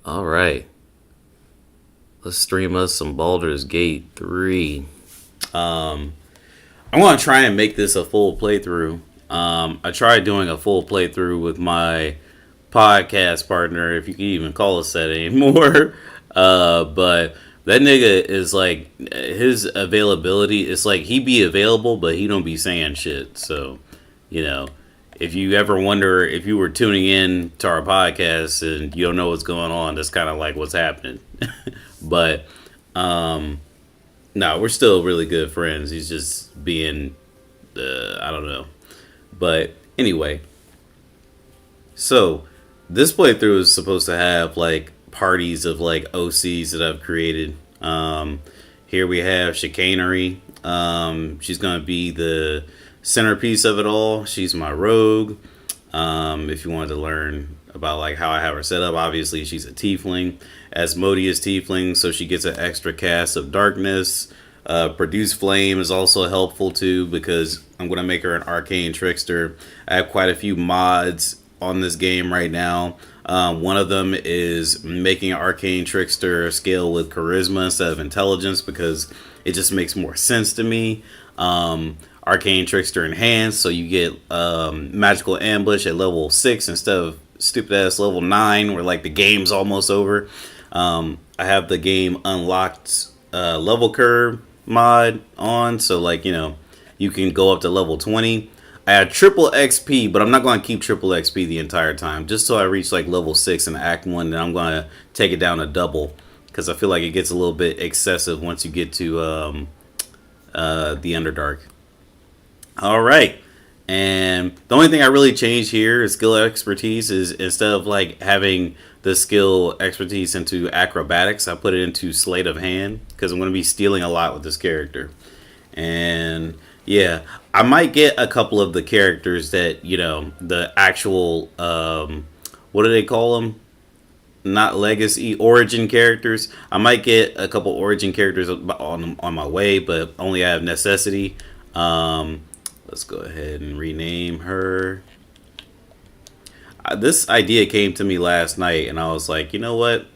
All right, let's stream us some Baldur's Gate 3. Um, I'm gonna try and make this a full playthrough. I tried doing a full playthrough with my podcast partner, if you can even call us that anymore. But that nigga is like his availability. It's like he be available, but he don't be saying shit. So, you know, if you ever wonder if you were tuning in to our podcast and you don't know what's going on, that's kind of like what's happening. But no, we're still really good friends. He's just being, I don't know. But anyway, so this playthrough is supposed to have like parties of like OCs that I've created. Here we have Chicanery. She's gonna be the centerpiece of it all. She's my rogue. If you wanted to learn about like how I have her set up, obviously she's a tiefling, Asmodeus tiefling, so she gets an extra cast of darkness. Produce flame is also helpful too because I'm gonna make her an arcane trickster. I have quite a few mods on this game right now. One of them is making an arcane trickster scale with charisma instead of intelligence because it just makes more sense to me. Arcane trickster enhanced, so you get magical ambush at level 6 instead of stupid ass level 9 where like the game's almost over. I have the game unlocked level curve mod on, so like you can go up to level 20. I had triple XP, but I'm not going to keep triple XP the entire time. Just till I reach like level 6 in Act 1, then I'm going to take it down to double. Because I feel like it gets a little bit excessive once you get to the Underdark. Alright. And the only thing I really changed here is skill expertise. Is instead of like having the skill expertise into acrobatics, I put it into sleight of hand. Because I'm going to be stealing a lot with this character. And yeah, I might get a couple of the characters that, the actual, what do they call them? Not legacy, origin characters. I might get a couple origin characters on my way, but only out of necessity. Let's go ahead and rename her. This idea came to me last night, and I was like, you know what?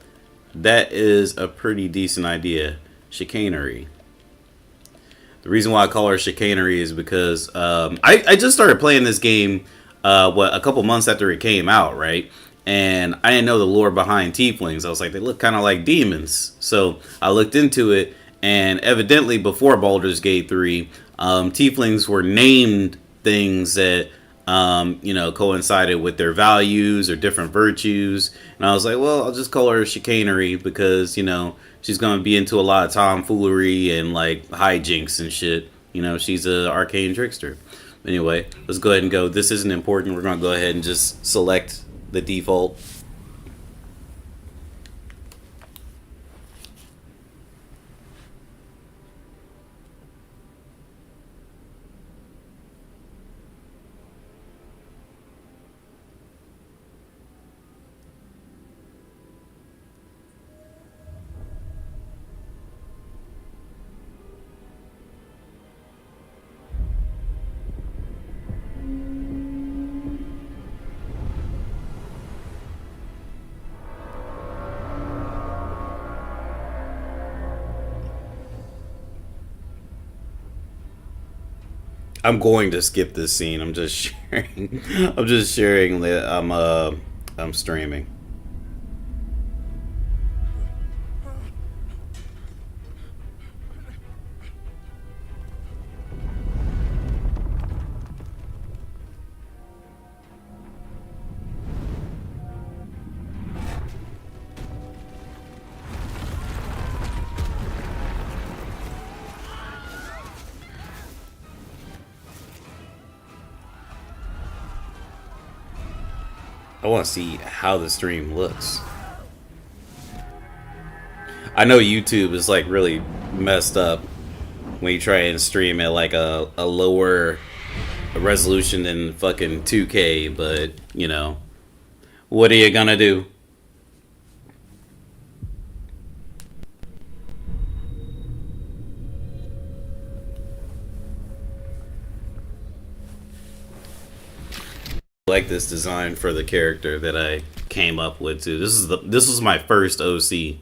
That is a pretty decent idea. Chicanery. The reason why I call her Chicanery is because I just started playing this game a couple months after it came out, right? And I didn't know the lore behind tieflings. I was like, they look kind of like demons. So I looked into it, and evidently before Baldur's Gate 3, tieflings were named things that coincided with their values or different virtues. And I was like, well, I'll just call her Chicanery because, she's going to be into a lot of tomfoolery and like hijinks and shit. She's an arcane trickster. Anyway, let's go ahead and go. This isn't important. We're going to go ahead and just select the default. I'm going to skip this scene. I'm just sharing. I'm just sharing that I'm streaming. I want to see how the stream looks. I know YouTube is like really messed up when you try and stream at like a lower resolution than fucking 2K, but what are you gonna do? like this design for the character that I came up with too. This was my first OC,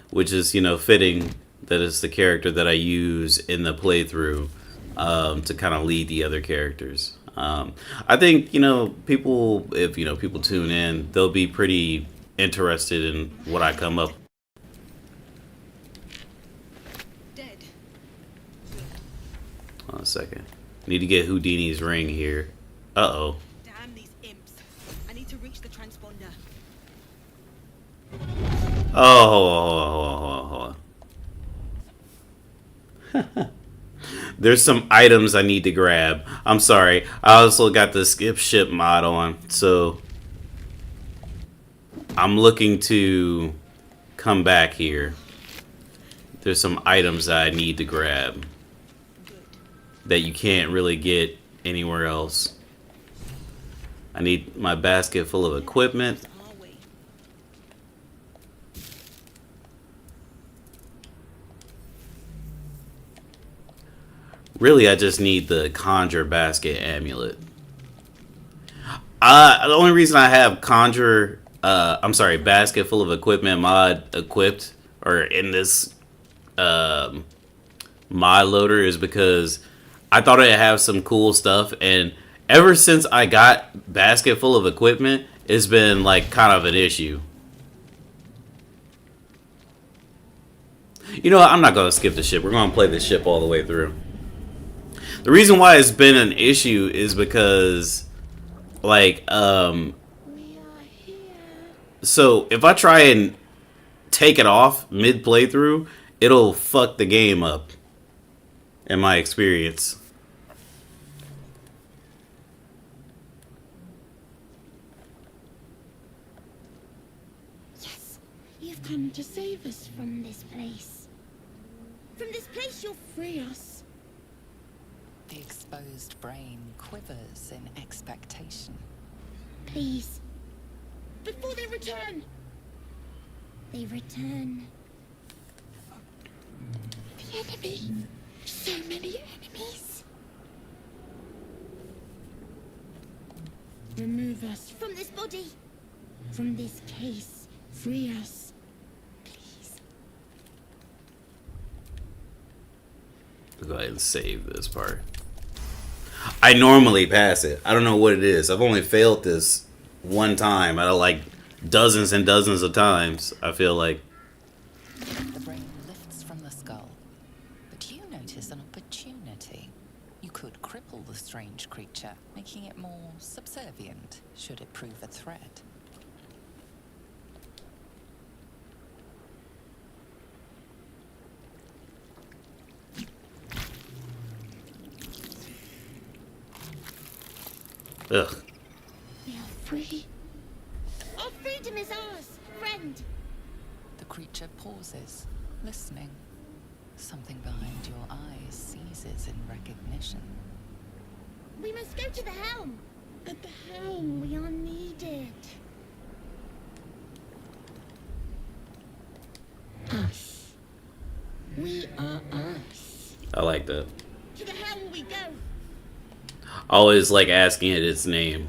which is, you know, fitting that it's the character that I use in the playthrough to kind of lead the other characters. I think, you know, people, if, you know, people tune in, they'll be pretty interested in what I come up. Dead. Hold on a second. Need to get Houdini's ring here. Uh-oh. Damn these imps. I need to reach the transponder. Oh, hold on. There's some items I need to grab. I'm sorry. I also got the skip ship mod on, so I'm looking to come back here. There's some items that I need to grab that you can't really get anywhere else. I need my basket full of equipment. Really, I just need the Conjure Basket Amulet. The only reason I have Basket full of equipment mod equipped, or in this mod loader, is because I thought it'd have some cool stuff, and ever since I got Basket full of equipment, it's been like kind of an issue. You know what? I'm not gonna skip the ship. We're gonna play this ship all the way through. The reason why it's been an issue is because, like, so if I try and take it off mid playthrough, it'll fuck the game up, in my experience. Yes, you've come to save us from this place. From this place you'll free us. The exposed brain quivers in expectation. Please. Before they return. They return. The enemy. So many enemies. Remove us from this body. From this case. Free us. Please. Let's go ahead and save this part. I normally pass it. I don't know what it is. I've only failed this one time out of like dozens and dozens of times, I feel like. The brain lifts from the skull, but you notice an opportunity. You could cripple the strange creature, making it more subservient, should it prove a threat. Ugh. We are free. Our freedom is ours, friend. The creature pauses, listening. Something behind your eyes seizes in recognition. We must go to the helm. At the helm, we are needed. Us. We are us. I like that. To the helm we go. Always like asking it its name.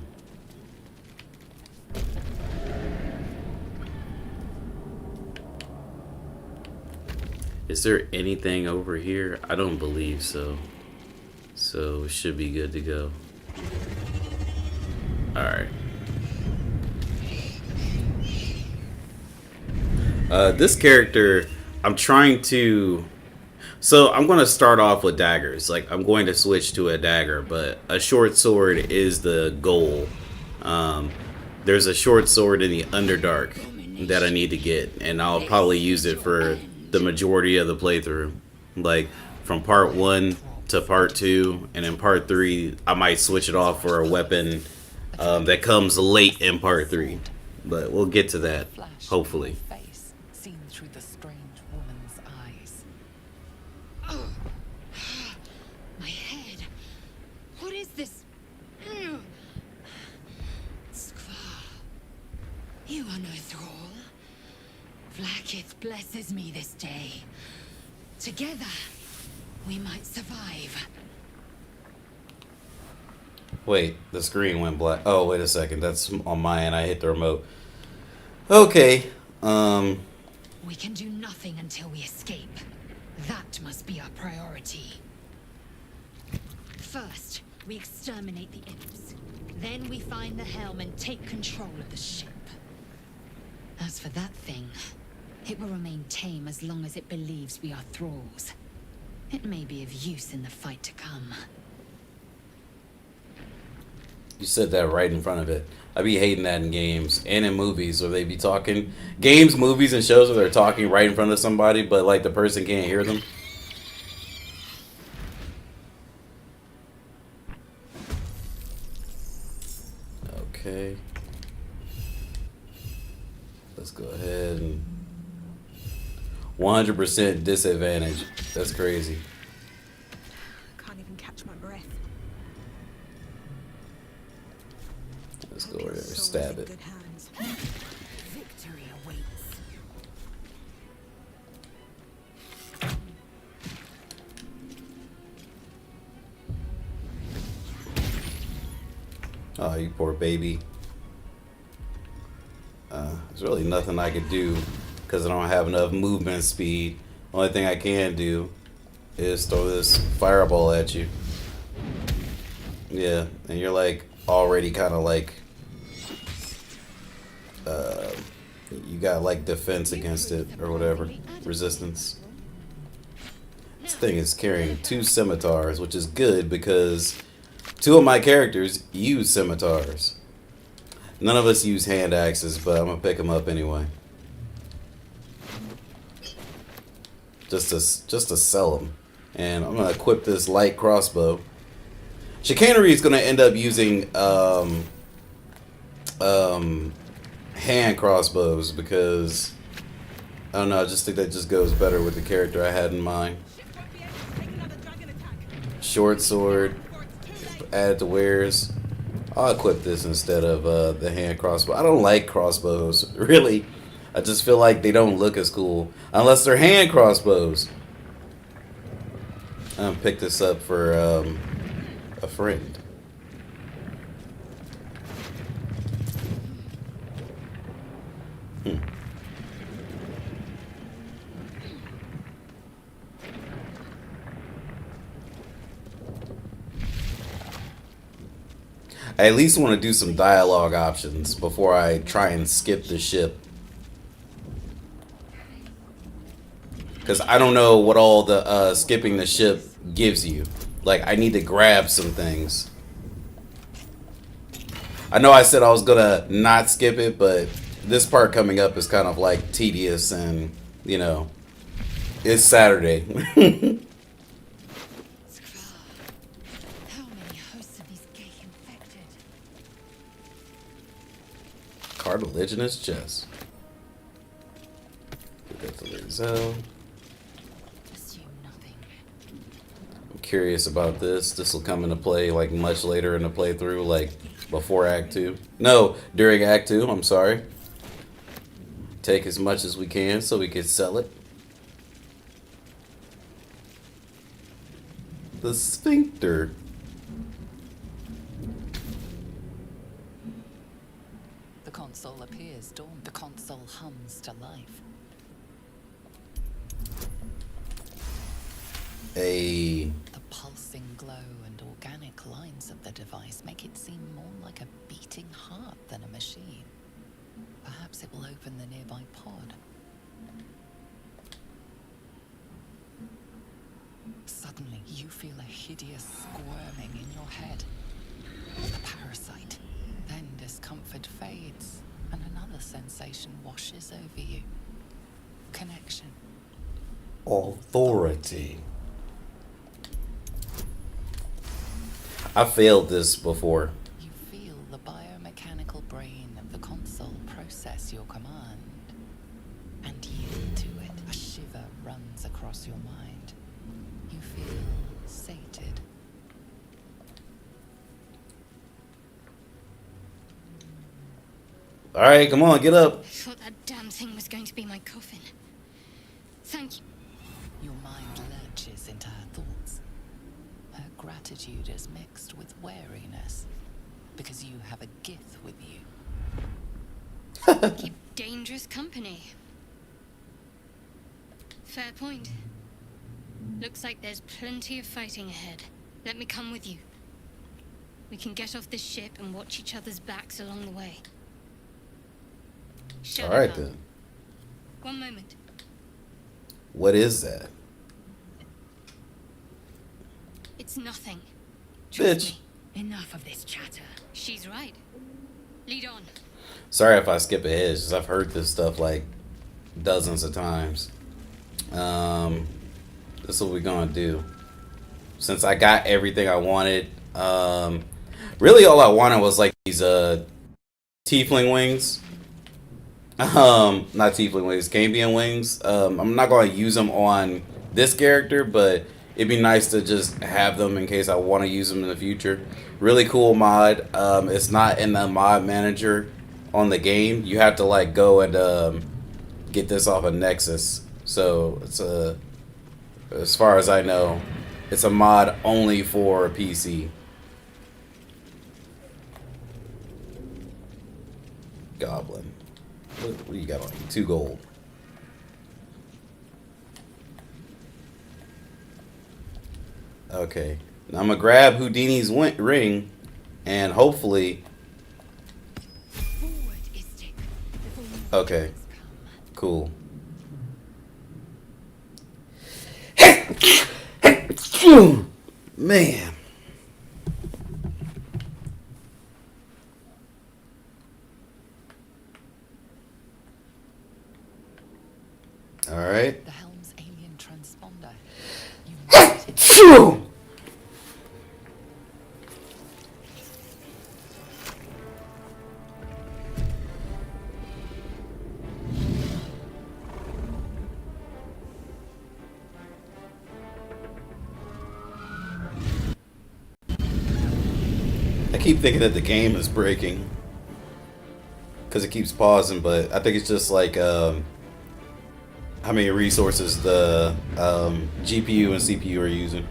Is there anything over here? I don't believe so. So should be good to go. Alright. This character, I'm trying to... So I'm going to start off with daggers. Like, I'm going to switch to a dagger, but a short sword is the goal. There's a short sword in the Underdark that I need to get, and I'll probably use it for the majority of the playthrough. Like, from part 1 to part 2, and in part 3, I might switch it off for a weapon that comes late in part 3. But we'll get to that, hopefully. Face seen through the strange woman's eyes. Oh. My head. What is this? Skvar. You are no thrall. Vlaakith blesses me this day. Together, we might survive. Wait, the screen went black. Oh, wait a second. That's on my end. I hit the remote. Okay. We can do nothing until we escape. That must be our priority. First, we exterminate the imps. Then we find the helm and take control of the ship. As for that thing, it will remain tame as long as it believes we are thralls. It may be of use in the fight to come. You said that right in front of it. I be hating that in games and in movies where they be talking. Games, movies, and shows where they're talking right in front of somebody, but like the person can't hear them. Okay. Let's go ahead and 100% disadvantage. That's crazy. I can't even catch my breath. Let's go Hope over your there and soul is stab in it. good hands. Victory awaits. Oh, you poor baby. There's really nothing I could do because I don't have enough movement speed. Only thing I can do is throw this fireball at you. Yeah, and you're like already kind of like you got like defense against it or whatever, resistance. This thing is carrying 2 scimitars, which is good because 2 of my characters use scimitars. None of us use hand axes, but I'm gonna pick them up anyway. Just to sell them. And I'm gonna equip this light crossbow. Chicanery is gonna end up using hand crossbows because I don't know, I just think that just goes better with the character I had in mind. Ship won't be able to take another dragon attack. Short sword, Before it's too late. add to wares. I'll equip this instead of the hand crossbow. I don't like crossbows, really. I just feel like they don't look as cool unless they're hand crossbows. I'm gonna pick this up for a friend. I at least want to do some dialogue options before I try and skip the ship. Because I don't know what all the skipping the ship gives you. Like, I need to grab some things. I know I said I was going to not skip it, but this part coming up is kind of like tedious and, you know, it's Saturday. How many hosts of these gay infected? Cartilaginous chest. Get that to Lizelle. Assume nothing. I'm curious about this. This will come into play like much later in the playthrough, like before Act 2. No, during Act 2, I'm sorry. Take as much as we can so we can sell it. The sphincter. The console appears dawned. The console hums to life. A The pulsing glow and organic lines of the device make it seem more like a beating heart than a machine. Perhaps it will open the nearby pod. Suddenly, you feel a hideous squirming in your head. The parasite. Then discomfort fades, and another sensation washes over you. Connection. authority. I failed this before. You feel the biomechanical brain of the console process your command and yield to it. A shiver runs across your mind. You feel sated. All right, come on, get up. I thought that damn thing was going to be my coffin. Thank you. Your mind lurches into her thoughts. Her gratitude is mixed with wariness, because you have a Gith with you. Keep dangerous company. Fair point. Looks like there's plenty of fighting ahead. Let me come with you. We can get off this ship and watch each other's backs along the way. Shut All right up. then. One moment. What is that? It's nothing. Trust Bitch. me. Enough of this chatter. She's right. Lead on. Sorry if I skip ahead, it's just I've heard this stuff like dozens of times. This is what we're gonna do. Since I got everything I wanted, really all I wanted was like these tiefling wings. Not tiefling wings, Cambion wings. I'm not gonna use them on this character, but it'd be nice to just have them in case I want to use them in the future. Really cool mod. It's not in the mod manager on the game. You have to like go and get this off of Nexus. So it's as far as I know, it's a mod only for PC. Goblin. What do you got on you? 2 gold. Okay. Now I'm gonna grab Houdini's ring, and hopefully. Forward, Istik. Before you Okay. come. Cool. Man. All right. The helm's alien transponder. You must hit Phew. I keep thinking that the game is breaking because it keeps pausing, but I think it's just like how many resources the GPU and CPU are using.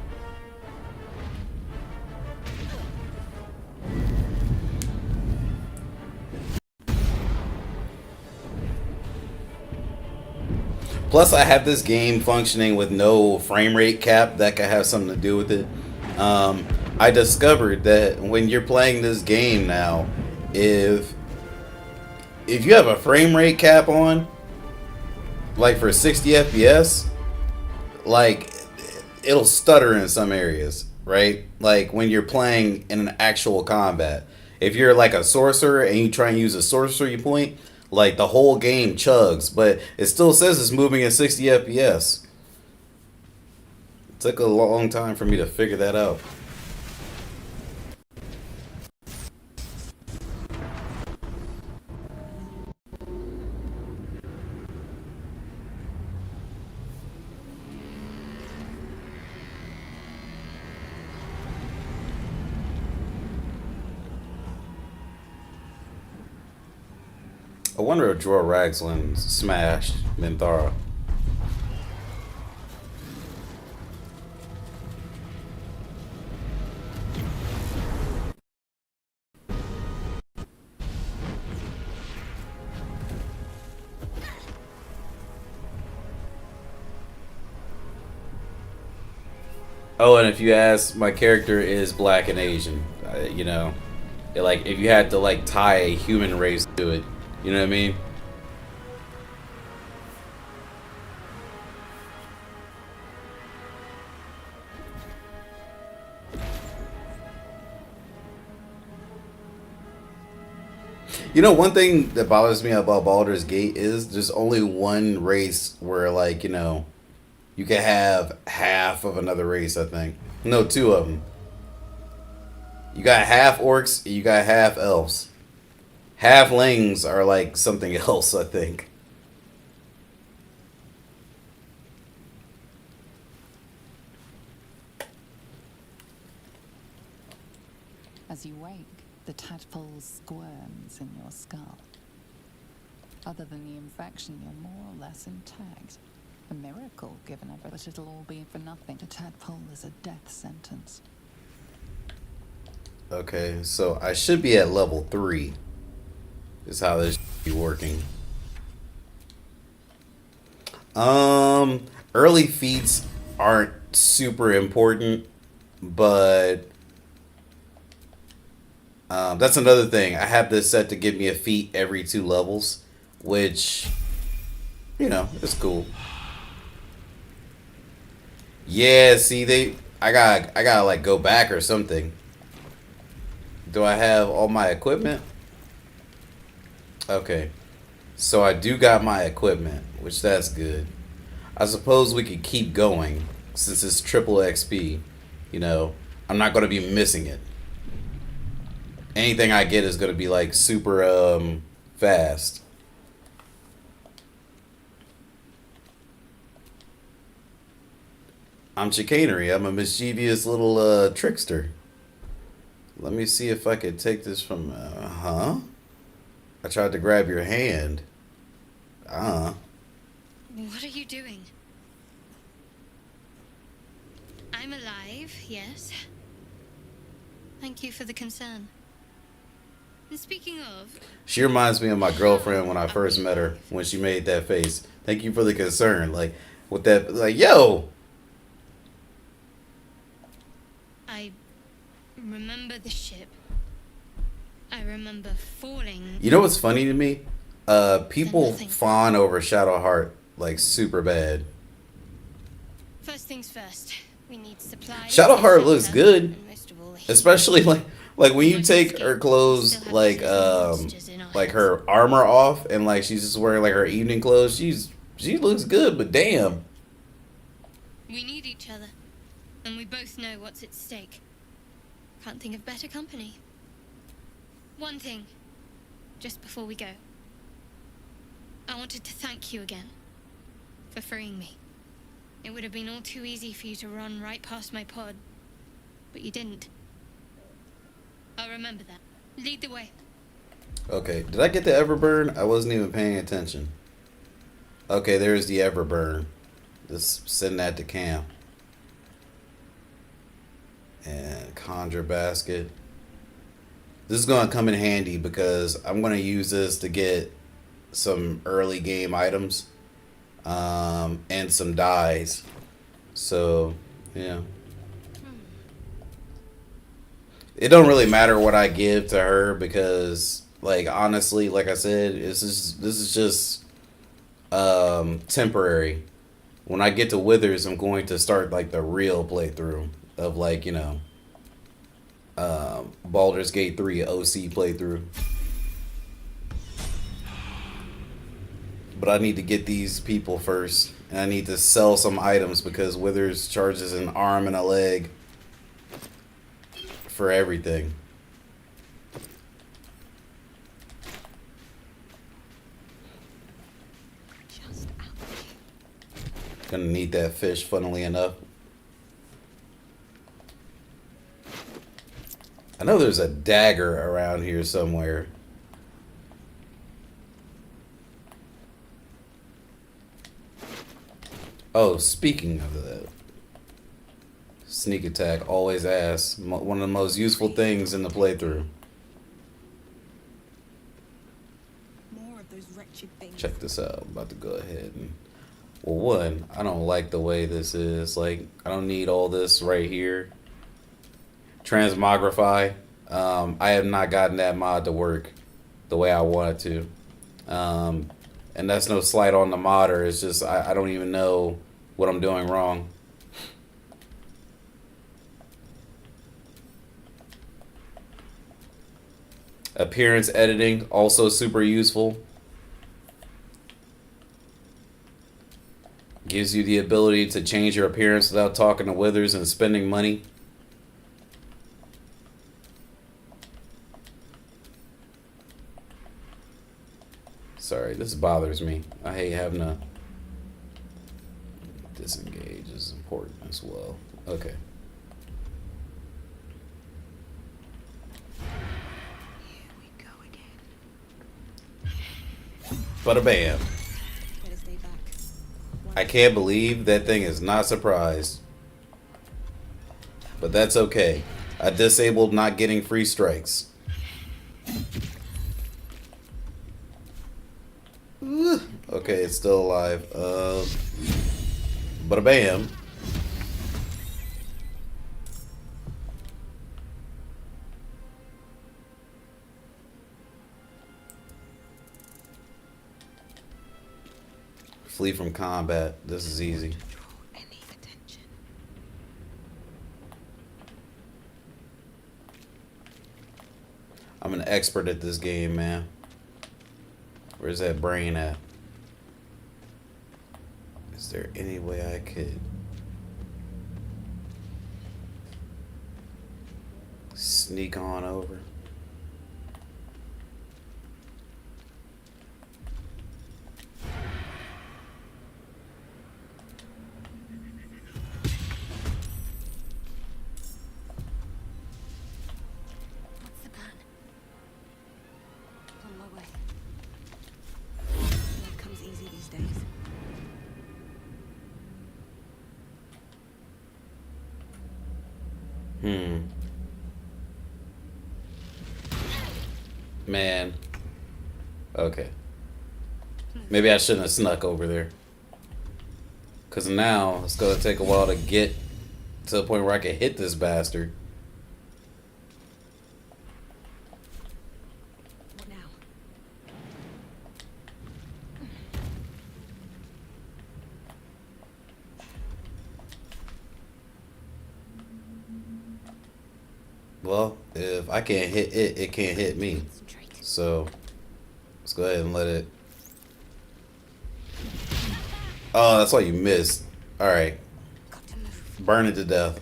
Plus, I have this game functioning with no frame rate cap. That could have something to do with it. I discovered that when you're playing this game now, if you have a frame rate cap on, like for 60 FPS, like it'll stutter in some areas, right? Like when you're playing in an actual combat. If you're like a sorcerer and you try and use a sorcery point, like the whole game chugs, but it still says it's moving at 60 FPS. It took a long time for me to figure that out. I wonder if Jorah Ragzlin smashed Minthara. Oh, and if you ask, my character is black and Asian. You know, like if you had to like tie a human race to it, you know what I mean? You know, one thing that bothers me about Baldur's Gate is there's only one race where, like, you know, you can have half of another race, I think. No, 2 of them. You got half orcs, you got half elves. Halflings are like something else, I think. As you wake, the tadpole squirms in your skull. Other than the infection, you're more or less intact. A miracle, given everything, but it'll all be for nothing. A tadpole is a death sentence. Okay, so I should be at level 3. Is how this should be working. Early feats aren't super important, but that's another thing. I have this set to give me a feat every 2 levels, which, you know, it's cool. Yeah, see, I gotta like go back or something. Do I have all my equipment? Okay, so I do got my equipment, which that's good. I suppose we could keep going since it's triple XP. You know, I'm not gonna be missing it. Anything I get is gonna be like super fast. I'm chicanery. I'm a mischievous little trickster. Let me see if I could take this from. Huh? I tried to grab your hand. What are you doing? I'm alive, yes. Thank you for the concern. And speaking of, She reminds me of my girlfriend when I first met her, when she made that face. Thank you for the concern. Like, with that, like, yo! I remember the ship. I remember falling. You know what's funny to me? People Nothing. fawn over Shadowheart, like, super bad. First things first. We need supplies. Shadowheart looks good. And most of all, Especially, like when you take her clothes, like her armor off, and, like, she's just wearing, like, her evening clothes. She looks good, but damn. we need each other, and we both know what's at stake. Can't think of better company. One thing, just before we go. I wanted to thank you again for freeing me. It would have been all too easy for you to run right past my pod, but you didn't. I'll remember that. Lead the way. Okay, did I get the Everburn? I wasn't even paying attention. Okay, there's the Everburn. Just send that to camp. And conjure basket. This is going to come in handy because I'm going to use this to get some early game items and some dyes. So, yeah. It don't really matter what I give to her because, like, honestly, like I said, this is just temporary. When I get to Withers, I'm going to start, like, the real playthrough of, like, you know, Baldur's Gate 3 OC playthrough. But I need to get these people first, and I need to sell some items because Withers charges an arm and a leg for everything. Just ouch. Gonna need that fish, funnily enough. I know there's a dagger around here somewhere. Oh, speaking of that, sneak attack, always ass. One of the most useful things in the playthrough. More of those wretched things. Check this out. I'm about to go ahead and... Well, one, I don't like the way this is. Like, I don't need all this right here. Transmogrify. I have not gotten that mod to work the way I want it to. And that's no slight on the modder. It's just I don't even know what I'm doing wrong. Appearance editing, also super useful. Gives you the ability to change your appearance without talking to Withers and spending money. Sorry, this bothers me. I hate having to disengage is important as well. Okay. Here we go again. Bada bam. Better stay back. I can't believe that thing is not surprised. But that's okay. I disabled not getting free strikes. Okay, it's still alive. Bada bam. Flee from combat. This is easy. Draw any attention. I'm an expert at this game, man. Where's that brain at? Is there any way I could sneak on over? What's the plan? On my way. It comes easy these days. Man. Okay. Maybe I shouldn't have snuck over there. Because now it's going to take a while to get to the point where I can hit this bastard. What now? Well, if I can't hit it, it can't hit me. Concentrate. So, let's go ahead and let it... Oh, that's why you missed. Alright. Got to move. Burn it to death.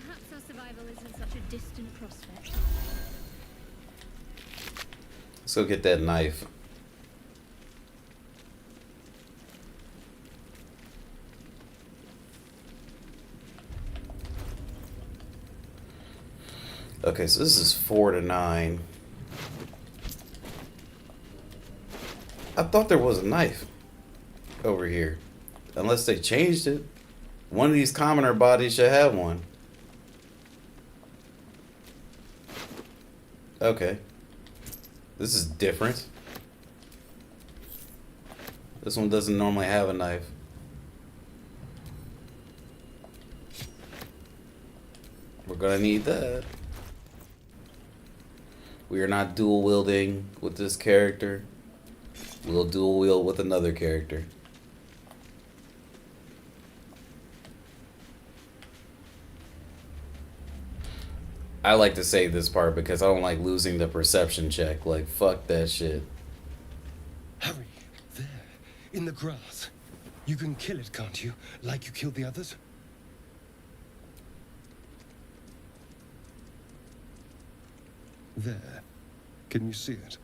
Perhaps our survival isn't such a distant prospect. Let's go get that knife. Okay, so this is 4 to 9. I thought there was a knife over here. Unless they changed it. One of these commoner bodies should have one. Okay. This is different. This one doesn't normally have a knife. We're gonna need that. We are not dual wielding with this character. We'll dual wield with another character. I like to save this part because I don't like losing the perception check. Like, fuck that shit. Hurry, there, in the grass. You can kill it, can't you? Like you killed the others? There. Can you see it?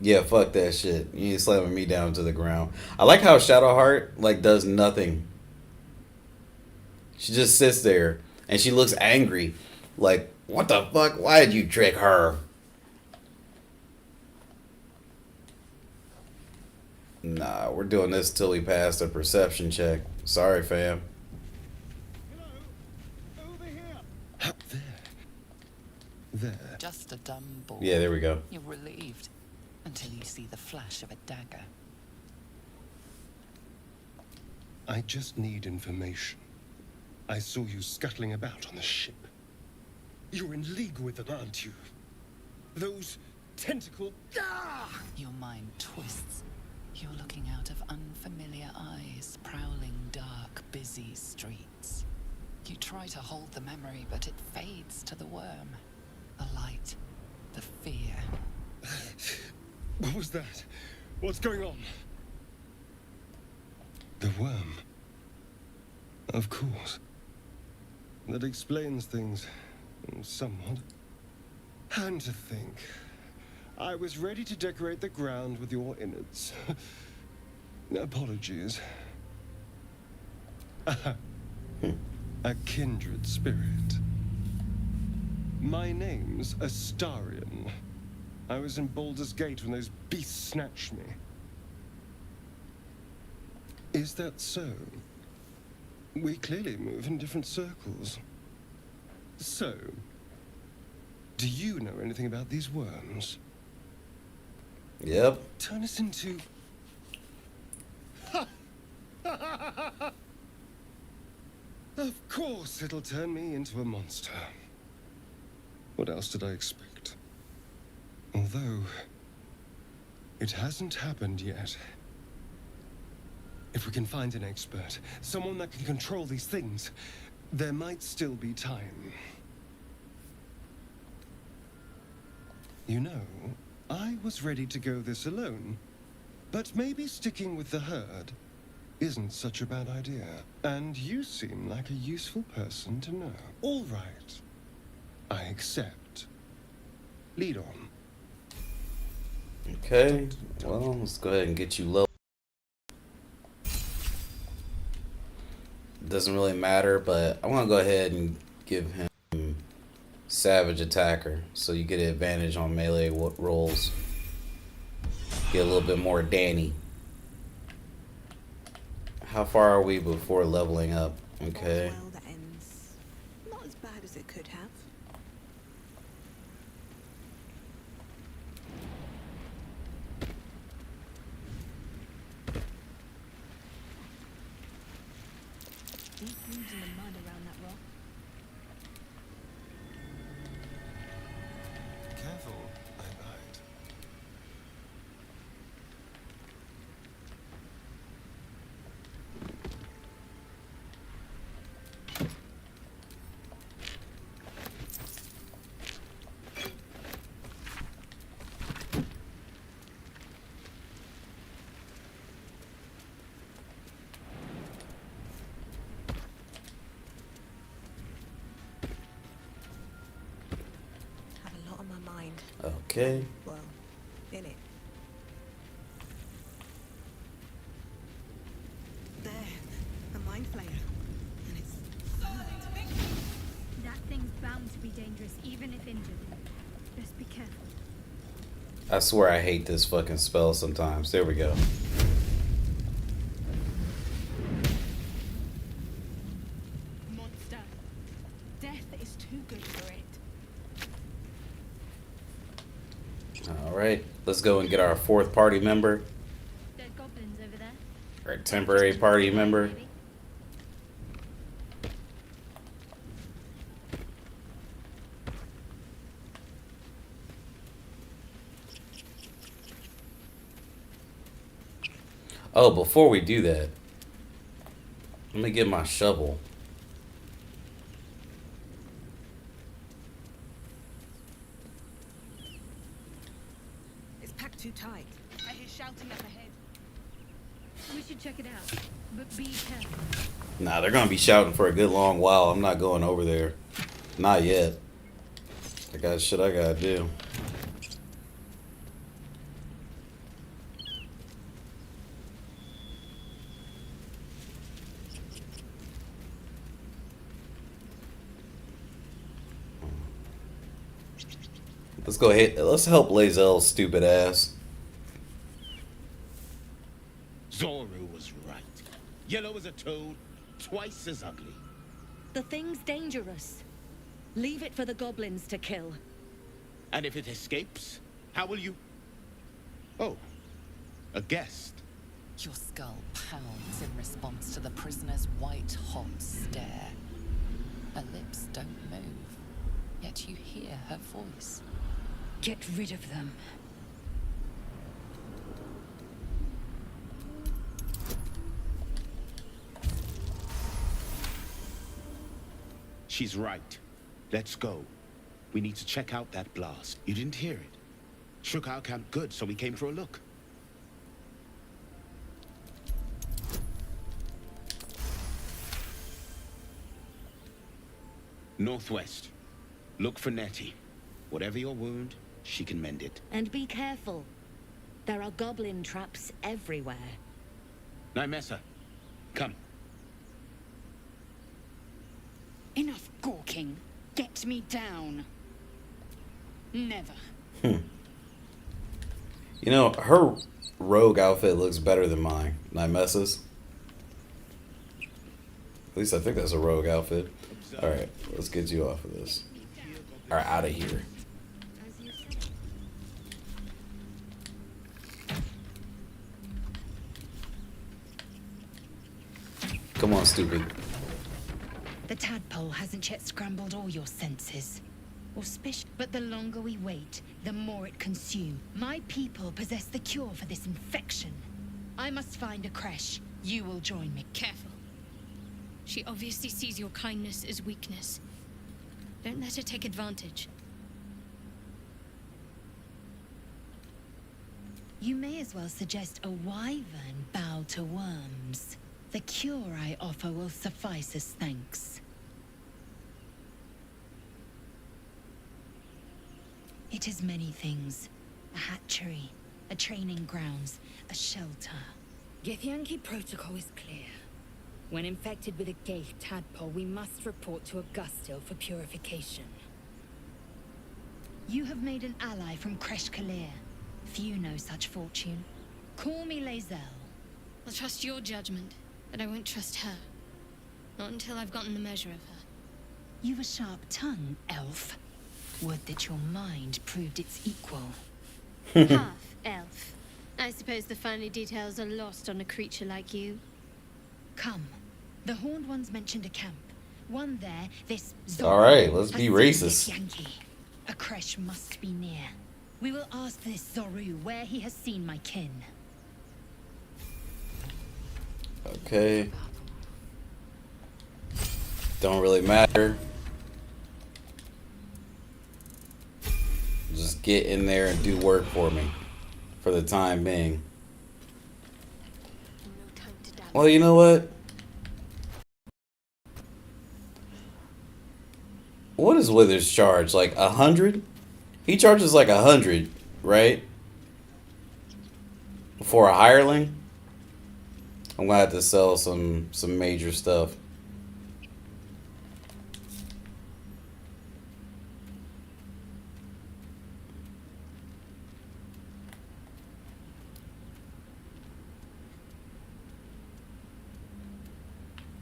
Yeah, fuck that shit. You ain't slamming me down to the ground. I like how Shadowheart, like, does nothing. She just sits there, and she looks angry. Like, what the fuck? Why did you trick her? Nah, we're doing this till we pass the perception check. Sorry, fam. Up there. There. Just a dumb ball. Yeah, there we go. You're relieved until you see the flash of a dagger. I just need information. I saw you scuttling about on the ship. You're in league with them, aren't you? Those tentacle... Ah! Your mind twists. You're looking out of unfamiliar eyes, prowling dark, busy streets. You try to hold the memory, but it fades to the worm. The light, the fear. What was that? What's going on? The worm. Of course. That explains things somewhat. And to think, I was ready to decorate the ground with your innards. Apologies. A kindred spirit. My name's Astarion. I was in Baldur's Gate when those beasts snatched me. Is that so? We clearly move in different circles. So, do you know anything about these worms? Yep. Turn us into... Of course it'll turn me into a monster. What else did I expect? Although, it hasn't happened yet. If we can find an expert, someone that can control these things, there might still be time. You know, I was ready to go this alone, but maybe sticking with the herd isn't such a bad idea. And you seem like a useful person to know. All right. I accept. Lead on. Okay. Well, let's go ahead and get you low. Doesn't really matter, but I want to go ahead and give him Savage Attacker, so you get an advantage on melee rolls. Get a little bit more Danny. How far are we before leveling up? Okay. Well, that ends not as bad as it could have. Deep wounds in the mud around that rock. Careful, I might. Have a lot on my mind. Okay. Well, in it. There, a mind flayer. And it's That thing's bound to be dangerous, even if injured. Just be careful. I swear I hate this fucking spell sometimes. There we go. monster. Death is too good for it. Alright. Let's go and get our fourth party member. Dead goblins over there. Our temporary party member. Maybe. Oh, before we do that, let me get my shovel. It's packed too tight. I hear shouting up ahead. We should check it out, but be careful. Nah, they're gonna be shouting for a good long while. I'm not going over there. Not yet. I got shit I gotta do. Let's go ahead. Let's help Lae'zel's stupid ass. Zoru was right. Yellow as a toad, twice as ugly. The thing's dangerous. Leave it for the goblins to kill. And if it escapes, how will you... Oh, a guest. Your skull pounds in response to the prisoner's white-hot stare. Her lips don't move, yet you hear her voice. Get rid of them. She's right. Let's go. We need to check out that blast. You didn't hear it. Shook our camp good, so we came for a look. Northwest. Look for Nettie. Whatever your wound, she can mend it. And be careful. There are goblin traps everywhere. Nymessa, come. Enough gawking. Get me down. Never. You know, her rogue outfit looks better than mine. Nymesa's. At least I think that's a rogue outfit. Alright, let's get you off of this. Or out of here. Come on, stupid. The tadpole hasn't yet scrambled all your senses. Auspicious. But the longer we wait, the more it consumes. My people possess the cure for this infection. I must find a creche. You will join me. Careful. She obviously sees your kindness as weakness. Don't let her take advantage. You may as well suggest a wyvern bow to worms. The cure I offer will suffice as thanks. It is many things. A hatchery, a training grounds, a shelter. Githyanki protocol is clear. When infected with a ghaik tadpole, we must report to Augustil for purification. You have made an ally from Kresh Kalir. Few know such fortune. Call me Lae'zel. I'll trust your judgment, but I won't trust her. Not until I've gotten the measure of her. You've a sharp tongue, elf. Would that your mind proved its equal. Half elf. I suppose the finer details are lost on a creature like you. Come. The Horned Ones mentioned a camp. One there, this Alright, let's has be seen racist. Githyanki. A creche must be near. We will ask this Zoru where he has seen my kin. Okay. Don't really matter. Just get in there and do work for me. For the time being. Well, you know what? What does Withers charge? Like 100? He charges like 100, right? For a hireling? I'm gonna have to sell some major stuff.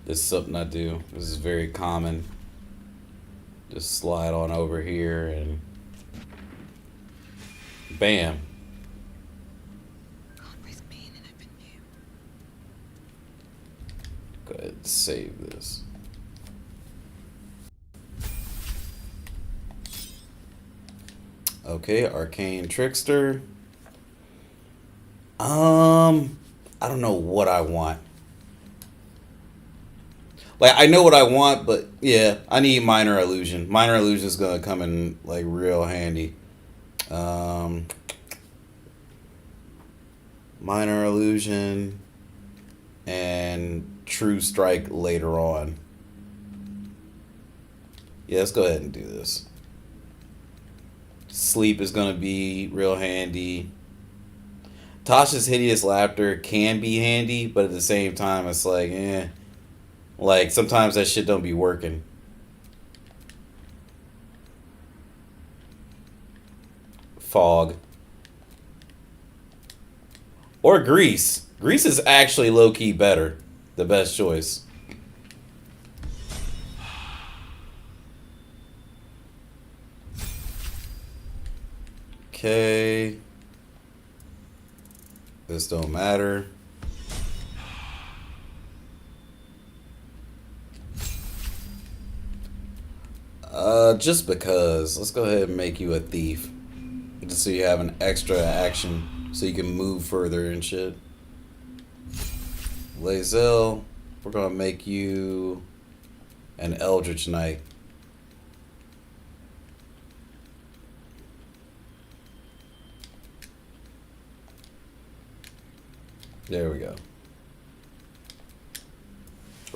This is something I do. This is very common. Just slide on over here and bam. Go ahead and save this. Okay, Arcane Trickster. I don't know what I want. Like, I know what I want, but yeah, I need Minor Illusion. Minor Illusion is gonna come in like real handy. Minor Illusion and True Strike later on. Yeah, let's go ahead and do this. Sleep is gonna be real handy. Tasha's Hideous Laughter can be handy, but at the same time, it's like, eh. Like, sometimes that shit don't be working. Fog. Or Grease. Grease is actually low-key better. The best choice. Okay. This don't matter. Just because. Let's go ahead and make you a thief. Just so you have an extra action. So you can move further and shit. Lae'zel, we're gonna make you an Eldritch Knight. There we go.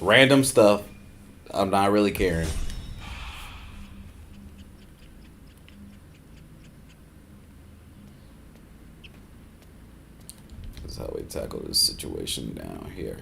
Random stuff. I'm not really caring. This is how we tackle this situation down here.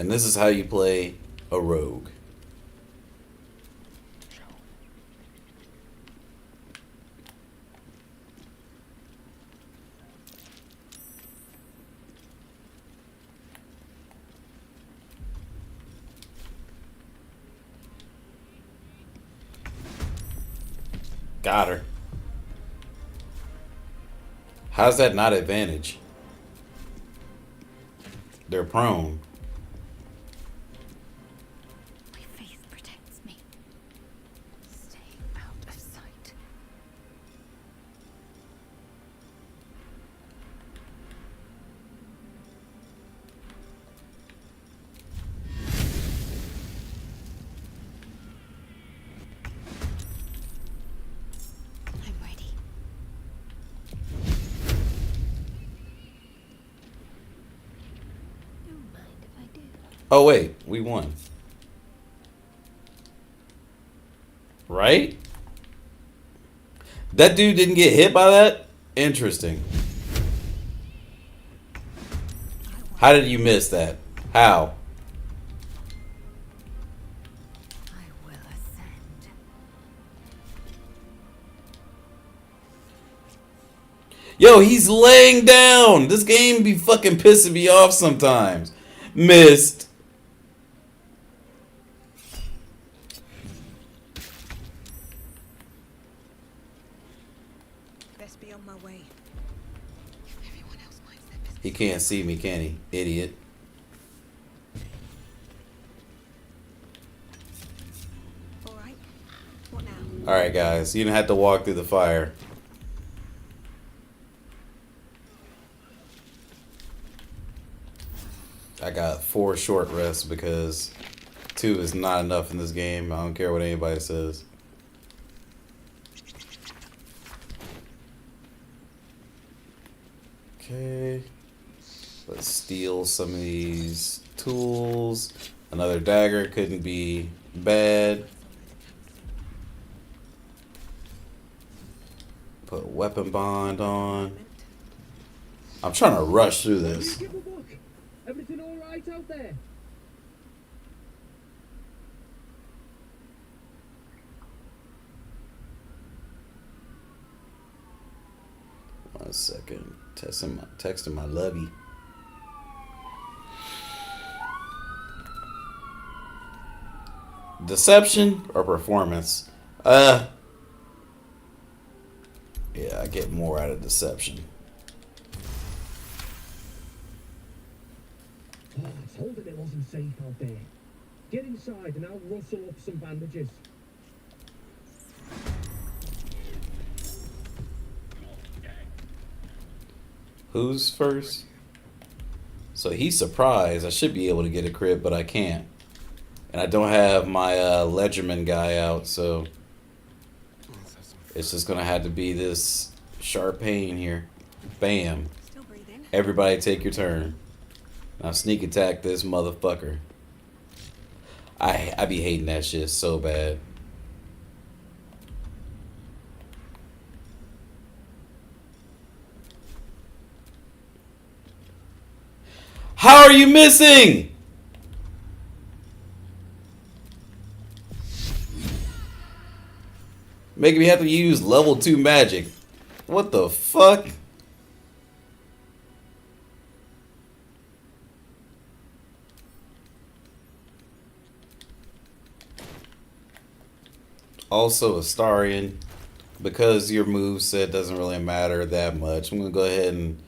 And this is how you play a rogue. Got her. How's that not advantage? They're prone. My faith protects me. Stay out of sight. I'm ready. Don't mind if I do. Oh wait, we won. Right? That dude didn't get hit by that? Interesting. How did you miss that? How? I will ascend. Yo, he's laying down. This game be fucking pissing me off sometimes. Missed. Best be on my way. Everyone else minds their business. He can't see me, can he? Idiot. All right. What now? Alright, guys. You didn't have to walk through the fire. I got 4 short rests because 2 is not enough in this game. I don't care what anybody says. Okay. Let's steal some of these tools. Another dagger couldn't be bad. Put weapon bond on. I'm trying to rush through this. Everything all right out there? One second. Texting my lovey. Deception or performance? Yeah, I get more out of deception. Oh, I told him it wasn't safe out there. Get inside and I'll rustle up some bandages. Who's first? So he's surprised. I should be able to get a crit, but I can't. And I don't have my Ledgerman guy out, so it's just gonna have to be this sharp pain here. Bam. Still breathing. Everybody take your turn. Now sneak attack this motherfucker. I be hating that shit so bad. How are you missing? Making me have to use level 2 magic. What the fuck? Also, Astarion, because your moveset doesn't really matter that much, I'm going to go ahead and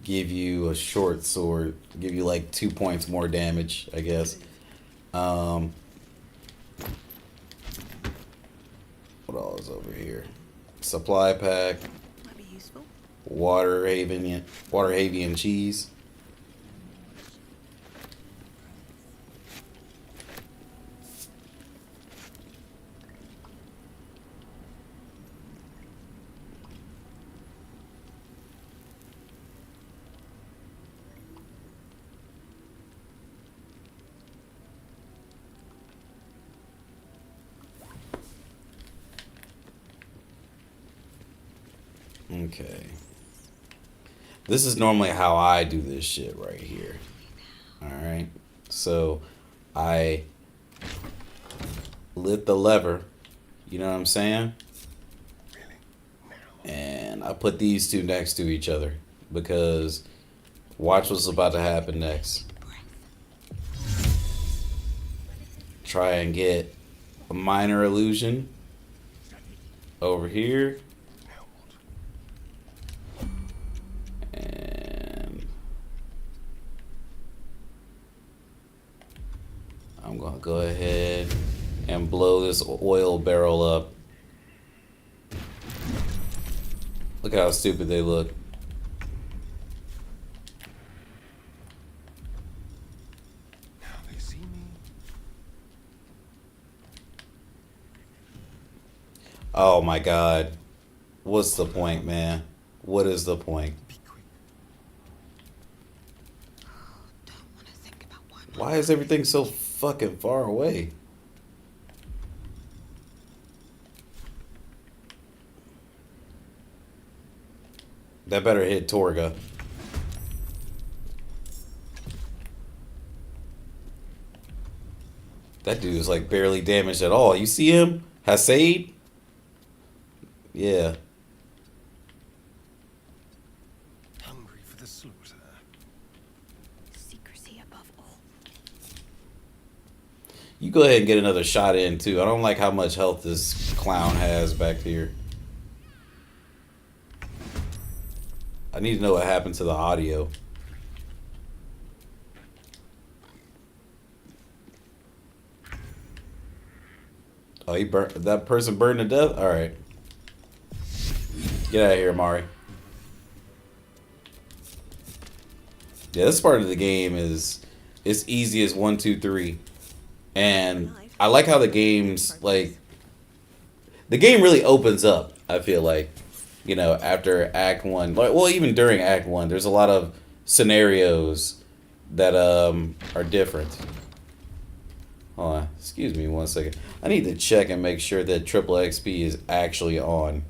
give you a short sword. Give you like 2 points more damage, I guess. What all is over here? Supply pack. Might be useful. Water Havian cheese. Okay. This is normally how I do this shit right here. Alright. So I lift the lever, you know what I'm saying? And I put these two next to each other because watch what's about to happen next. Try and get a minor illusion over here. And I'm gonna go ahead and blow this oil barrel up. Look how stupid they look. Now they see me. Oh my god. What's the point, man? What is the point? Be quick. Why is everything so fucking far away? That better hit Torga. That dude is like barely damaged at all. You see him? Hasaid? Yeah. Hungry for the slaughter. Secrecy above all. You go ahead and get another shot in too. I don't like how much health this clown has back here. I need to know what happened to the audio. Oh, he burnt. That person burned to death? Alright. Get out of here, Mari. Yeah, this part of the game is as easy as 1, 2, 3. And I like how the game's like the game really opens up, I feel like. You know, after Act 1, well, even during Act 1, there's a lot of scenarios that are different. Hold on, excuse me 1 second. I need to check and make sure that triple XP is actually on.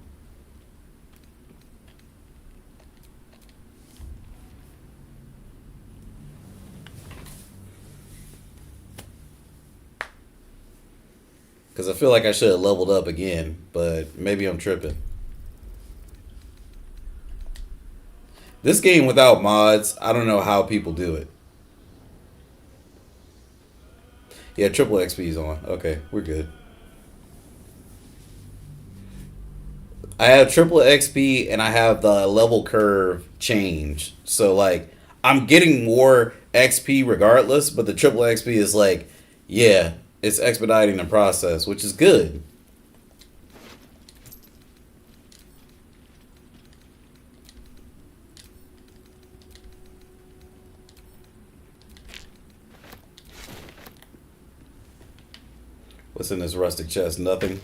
Because I feel like I should have leveled up again, but maybe I'm tripping. This game without mods, I don't know how people do it. Yeah, triple XP is on. Okay, we're good. I have triple XP and I have the level curve change. So, like, I'm getting more XP regardless, but the triple XP is like, yeah, it's expediting the process, which is good. What's in this rustic chest? Nothing.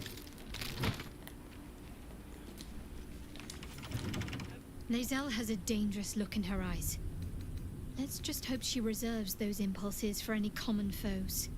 Lae'zel has a dangerous look in her eyes. Let's just hope she reserves those impulses for any common foes.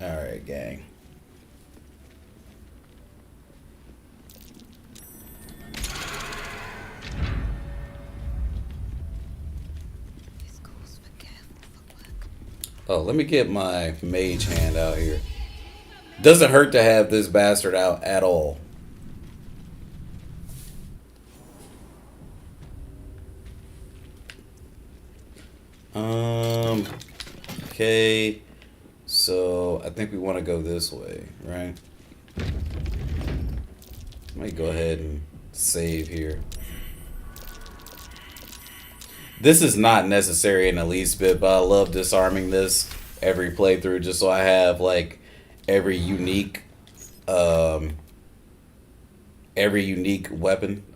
Alright, gang. Oh, let me get my mage hand out here. Doesn't hurt to have this bastard out at all. Okay. So, I think we want to go this way, right? Might go ahead and save here. This is not necessary in the least bit, but I love disarming this every playthrough just so I have like every unique weapon,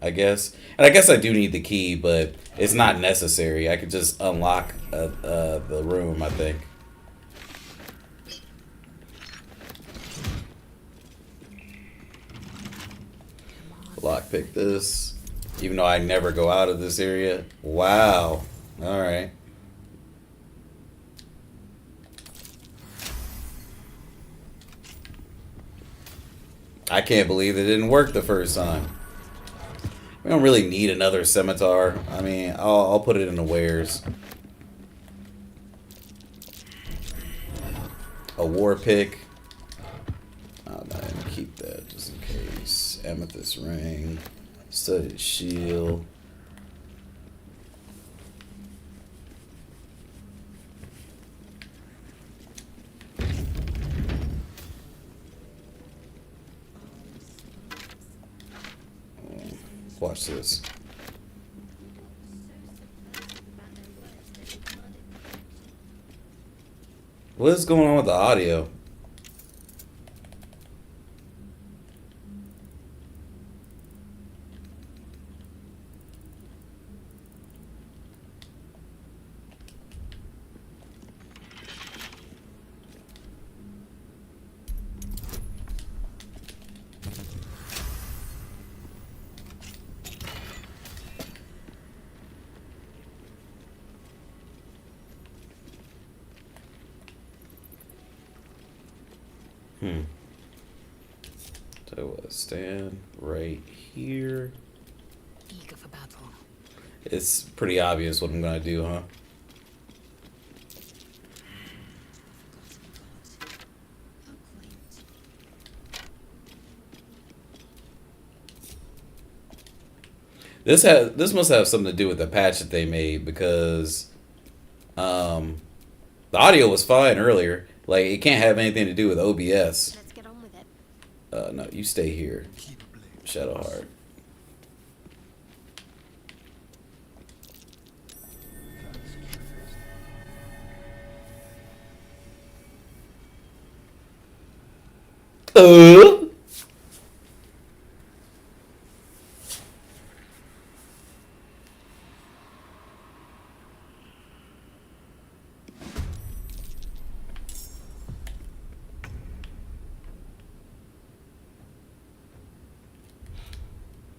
I guess. And I guess I do need the key, but it's not necessary. I could just unlock the room, I think. Lockpick this. Even though I never go out of this area. Wow. Alright. I can't believe it didn't work the first time. We don't really need another scimitar. I mean, I'll put it in the wares. A war pick. I'll keep that just in case. Amethyst ring. Studded shield. Watch this. What is going on with the audio? So stand right here. Eager for battle. It's pretty obvious what I'm gonna do, huh? This must have something to do with the patch that they made because the audio was fine earlier. Like it can't have anything to do with OBS. Let's get on with it. No, you stay here, Shadowheart.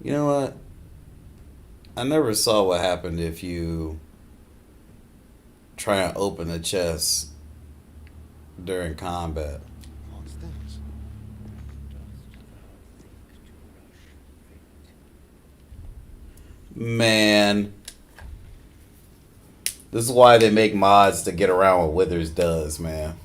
You know what? I never saw what happened if you try and open the chest during combat. What's this? Man. This is why they make mods to get around what Withers does, man.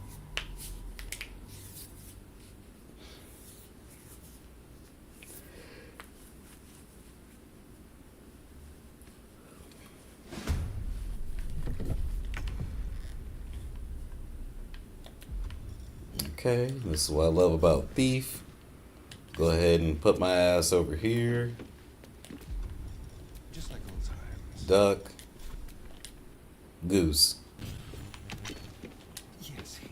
Okay, this is what I love about Thief. Go ahead and put my ass over here. Just like old times. Duck. Goose. Yes, here.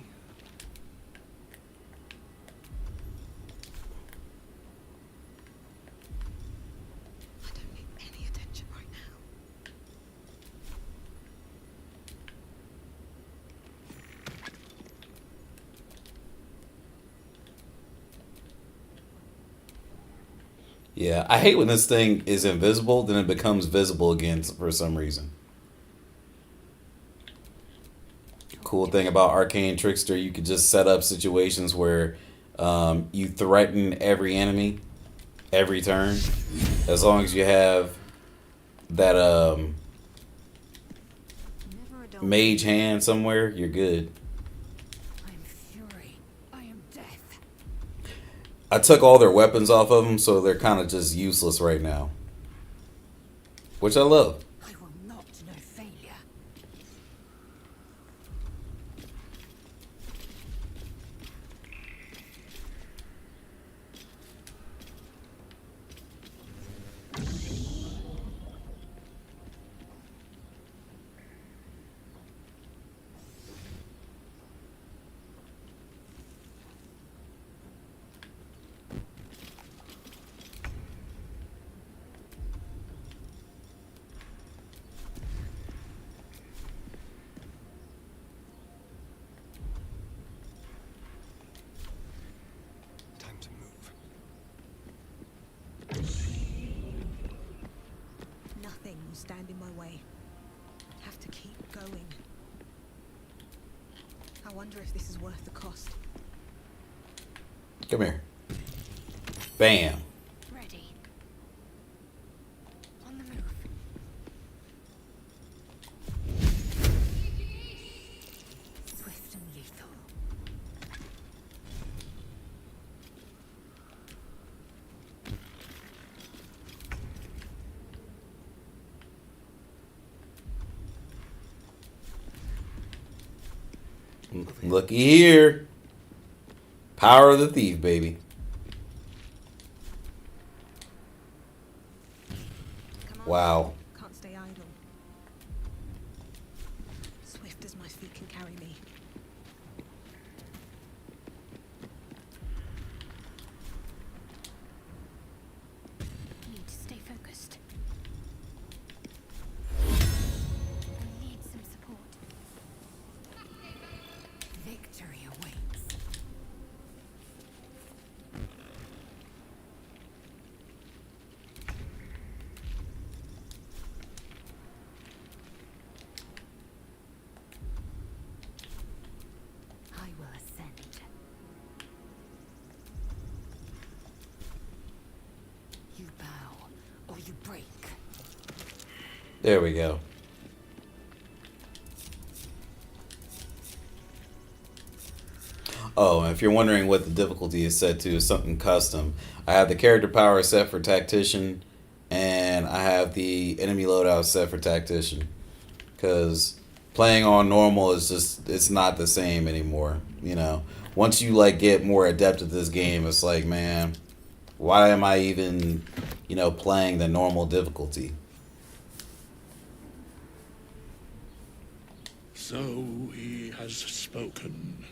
I don't need any attention right now. Yeah, I hate when this thing is invisible, then it becomes visible again for some reason. Cool thing about Arcane Trickster, you could just set up situations where you threaten every enemy every turn. As long as you have that mage hand somewhere, you're good. I am fury. I am death. I took all their weapons off of them, so they're kind of just useless right now. Which I love. I will not know failure. stand in my way. I have to keep going. I wonder if this is worth the cost. Come here. Bam. Ready. On the move. Swift and lethal. Looky here. Power of the thief, baby. Come on. Wow. Can't stay idle. Swift as my feet can carry me. Need to stay focused. I need some support. Victory awaits. I will ascend. You bow or you break. There we go. Oh, and if you're wondering what the difficulty is set to, is something custom. I have the character power set for tactician, and I have the enemy loadout set for tactician. Because playing on normal is just, it's not the same anymore. You know, once you like get more adept at this game, it's like, man, why am I even, you know, playing the normal difficulty? So he has spoken,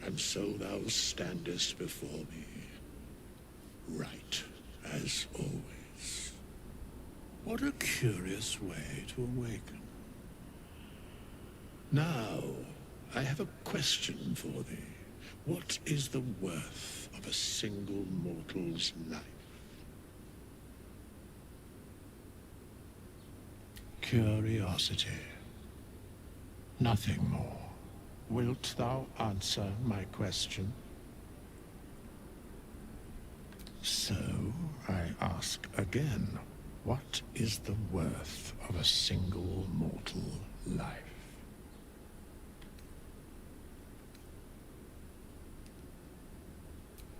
and so thou standest before me, right as always. What a curious way to awaken. Now, I have a question for thee. What is the worth of a single mortal's life? Curiosity. Nothing more. Wilt thou answer my question? So, I ask again, what is the worth of a single mortal life?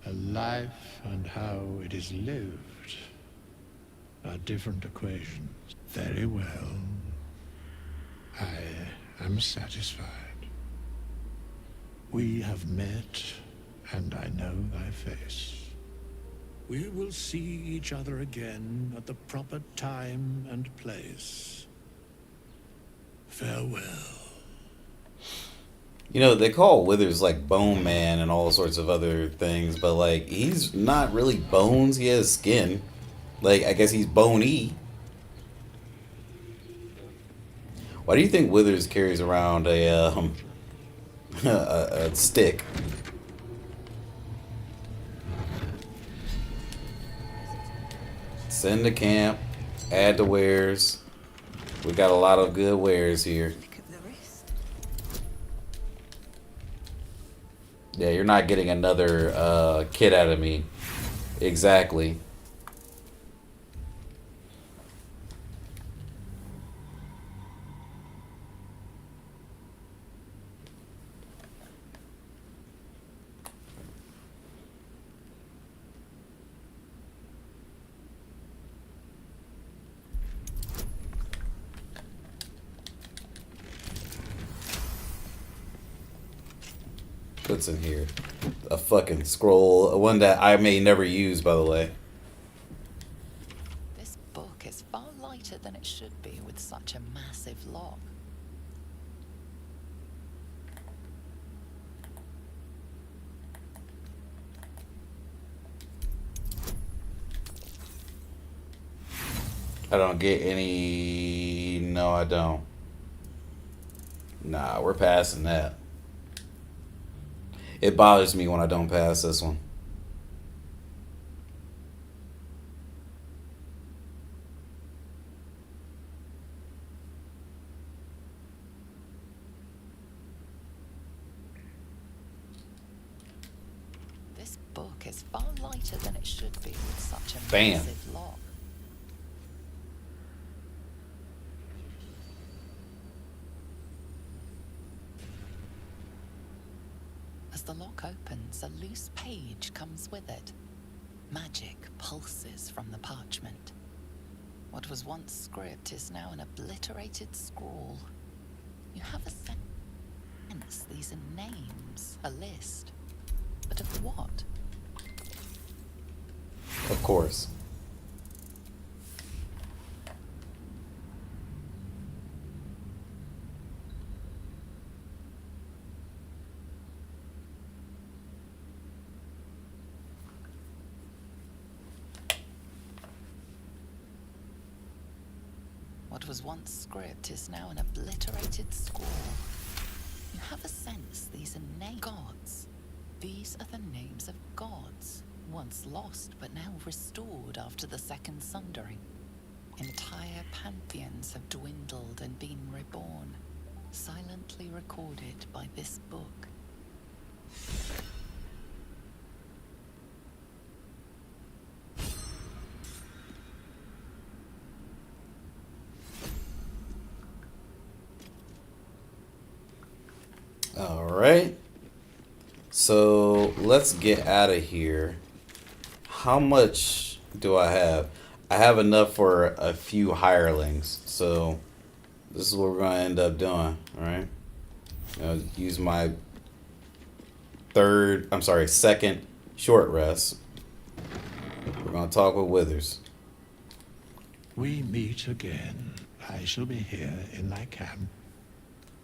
A life and how it is lived are different equations. Very well. I am satisfied. We have met, and I know thy face. We will see each other again at the proper time and place. Farewell. You know, they call Withers like Bone Man and all sorts of other things, but like, he's not really bones, he has skin. Like, I guess he's bony. Why do you think Withers carries around a a stick? Send to camp, add to wares. We got a lot of good wares here. Yeah, you're not getting another kit out of me. Exactly. What's in here? A fucking scroll. One that I may never use, by the way. This book is far lighter than it should be with such a massive log. I don't get any... No, I don't. Nah, we're passing that. It bothers me when I don't pass this one. book is far lighter than it should be with such a Bam. massive lock. As the lock opens, a loose page comes with it. Magic pulses from the parchment. What was once script is now an obliterated scrawl. You have a sense these are names, a list. But of what? Of course. What was once script is now an obliterated scrawl. You have a sense these are gods. These are the names of gods, once lost but now restored after the Second Sundering. Entire pantheons have dwindled and been reborn, silently recorded by this book. All right. So let's get out of here. How much do I have? I have enough for a few hirelings. So this is what we're going to end up doing. All right. Use my second short rest. We're going to talk with Withers. We meet again. I shall be here in thy camp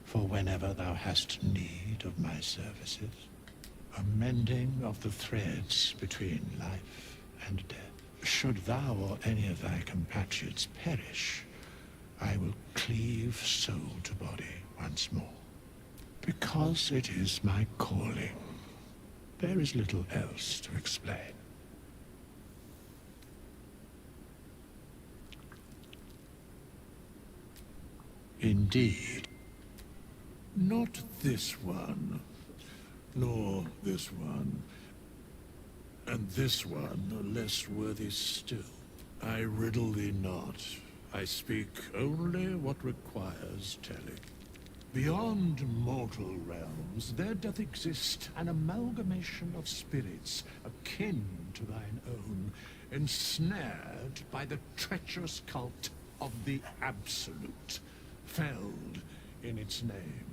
for whenever thou hast need of my services. A mending of the threads between life and death. Should thou or any of thy compatriots perish, I will cleave soul to body once more. Because it is my calling. There is little else to explain. Indeed. Not this one, nor this one, and this one less worthy still. I riddle thee not. I speak only what requires telling. Beyond mortal realms, there doth exist an amalgamation of spirits akin to thine own, ensnared by the treacherous cult of the Absolute, felled in its name.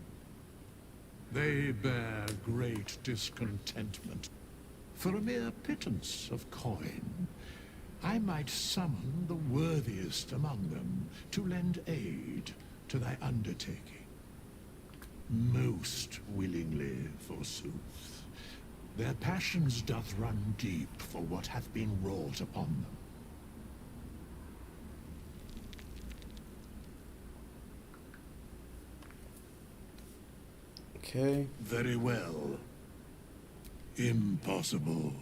They bear great discontentment. For a mere pittance of coin, I might summon the worthiest among them to lend aid to thy undertaking. Most willingly, forsooth. Their passions doth run deep for what hath been wrought upon them. Okay. Very well. Impossible.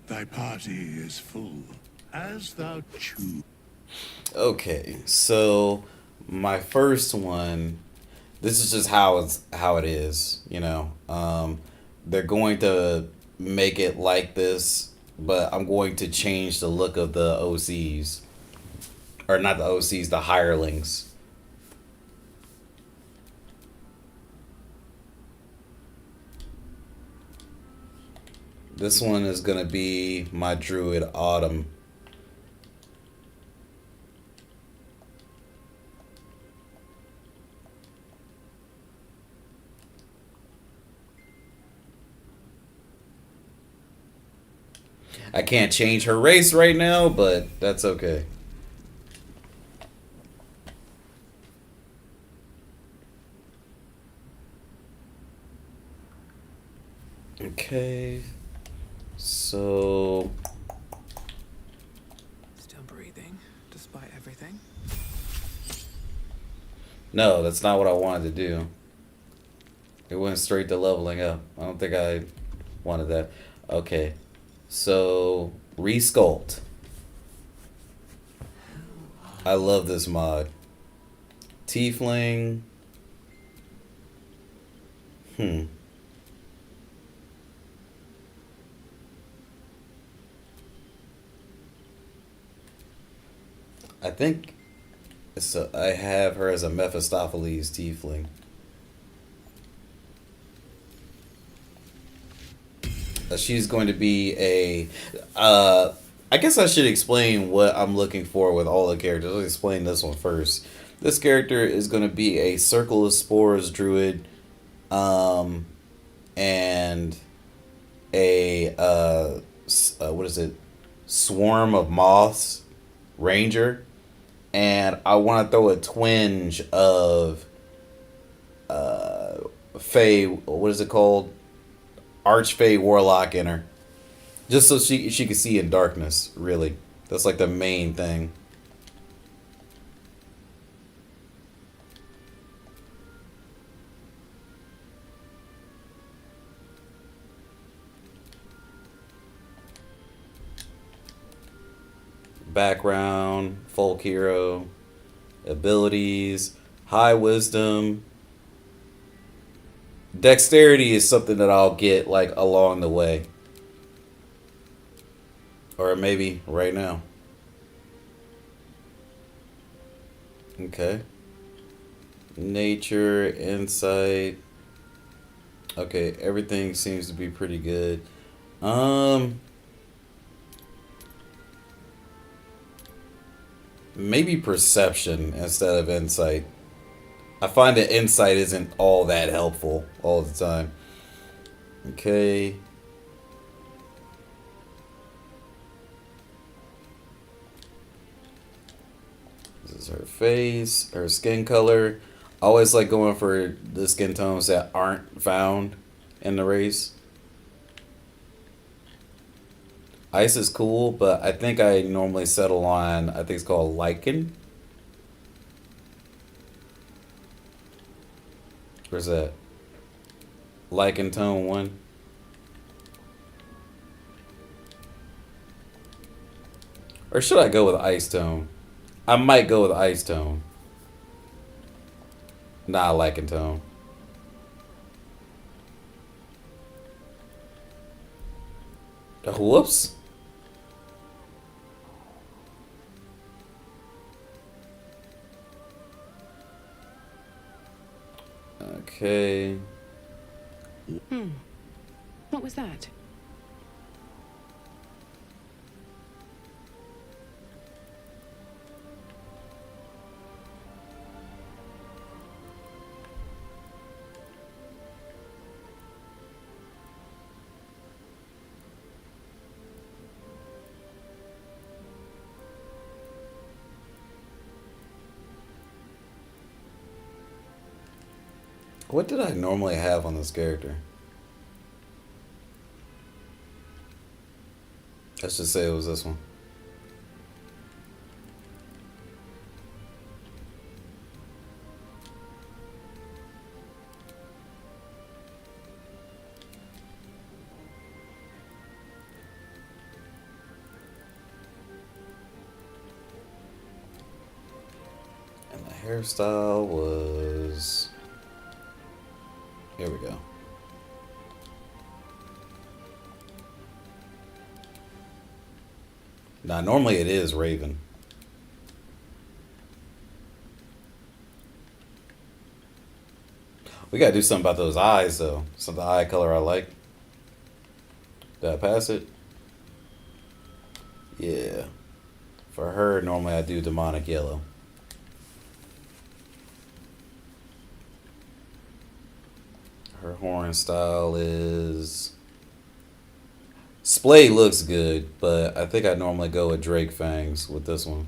Thy party is full, as thou choose. Okay, so my first one, this is just how it is, you know. They're going to make it like this, but I'm going to change the look of the OCs. Or not the OCs, the hirelings. This one is going to be my Druid Autumn. I can't change her race right now, but that's okay. Okay. So still breathing, despite everything. no, that's not what I wanted to do. It went straight to leveling up. I don't think I wanted that. Okay. So resculpt. I love this mod. Tiefling. I think so. I have her as a Mephistopheles tiefling. She's going to be a. I guess I should explain what I'm looking for with all the characters. I'll explain this one first. This character is going to be a Circle of Spores druid, and a what is it? Swarm of Moths ranger, and I want to throw a twinge of Fey. What is it called? Archfey Warlock in her, just so she can see in darkness. Really, that's like the main thing. Background, folk hero, abilities, high wisdom. Dexterity is something that I'll get like along the way. Or maybe right now. Okay. Nature, insight. Okay, everything seems to be pretty good. Maybe perception instead of insight. I find that insight isn't all that helpful all the time. Okay. This is her face, her skin color. I always like going for the skin tones that aren't found in the race. Ice is cool, but I think I normally settle on, I think it's called lichen. Where's that? Lichen tone 1. Or should I go with ice tone? I might go with ice tone. Nah, lichen tone. Whoops. Okay. What was that? What did I normally have on this character? Let's just say it was this one. And the hairstyle was... Here we go. Now, normally it is Raven. We gotta do something about those eyes, though. Some of the eye color I like. Did I pass it? Yeah. For her, normally I do demonic yellow. Her horn style is... Splay looks good, but I think I normally go with Drake Fangs with this one.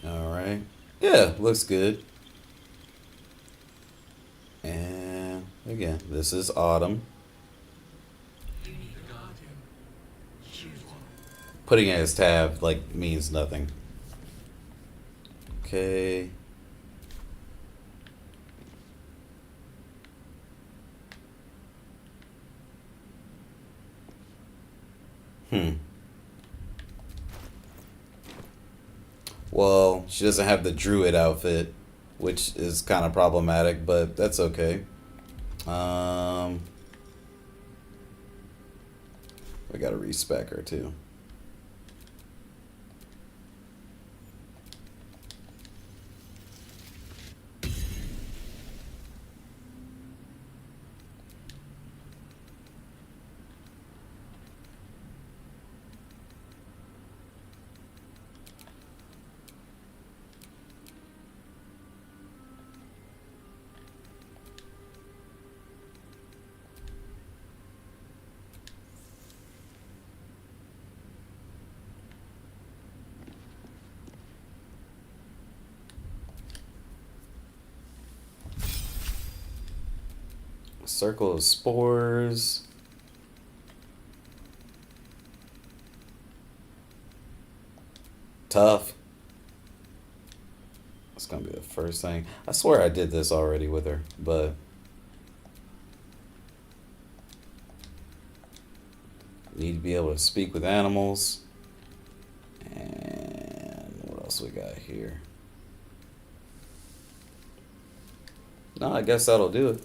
Alright. Yeah, looks good. And again, this is Autumn. Putting it as tab like means nothing. Okay. Well, she doesn't have the druid outfit, which is kind of problematic, but that's okay. We got to respec her too. Circle of spores. Tough. That's gonna be the first thing. I swear I did this already with her, but need to be able to speak with animals. And what else we got here? No, I guess that'll do it.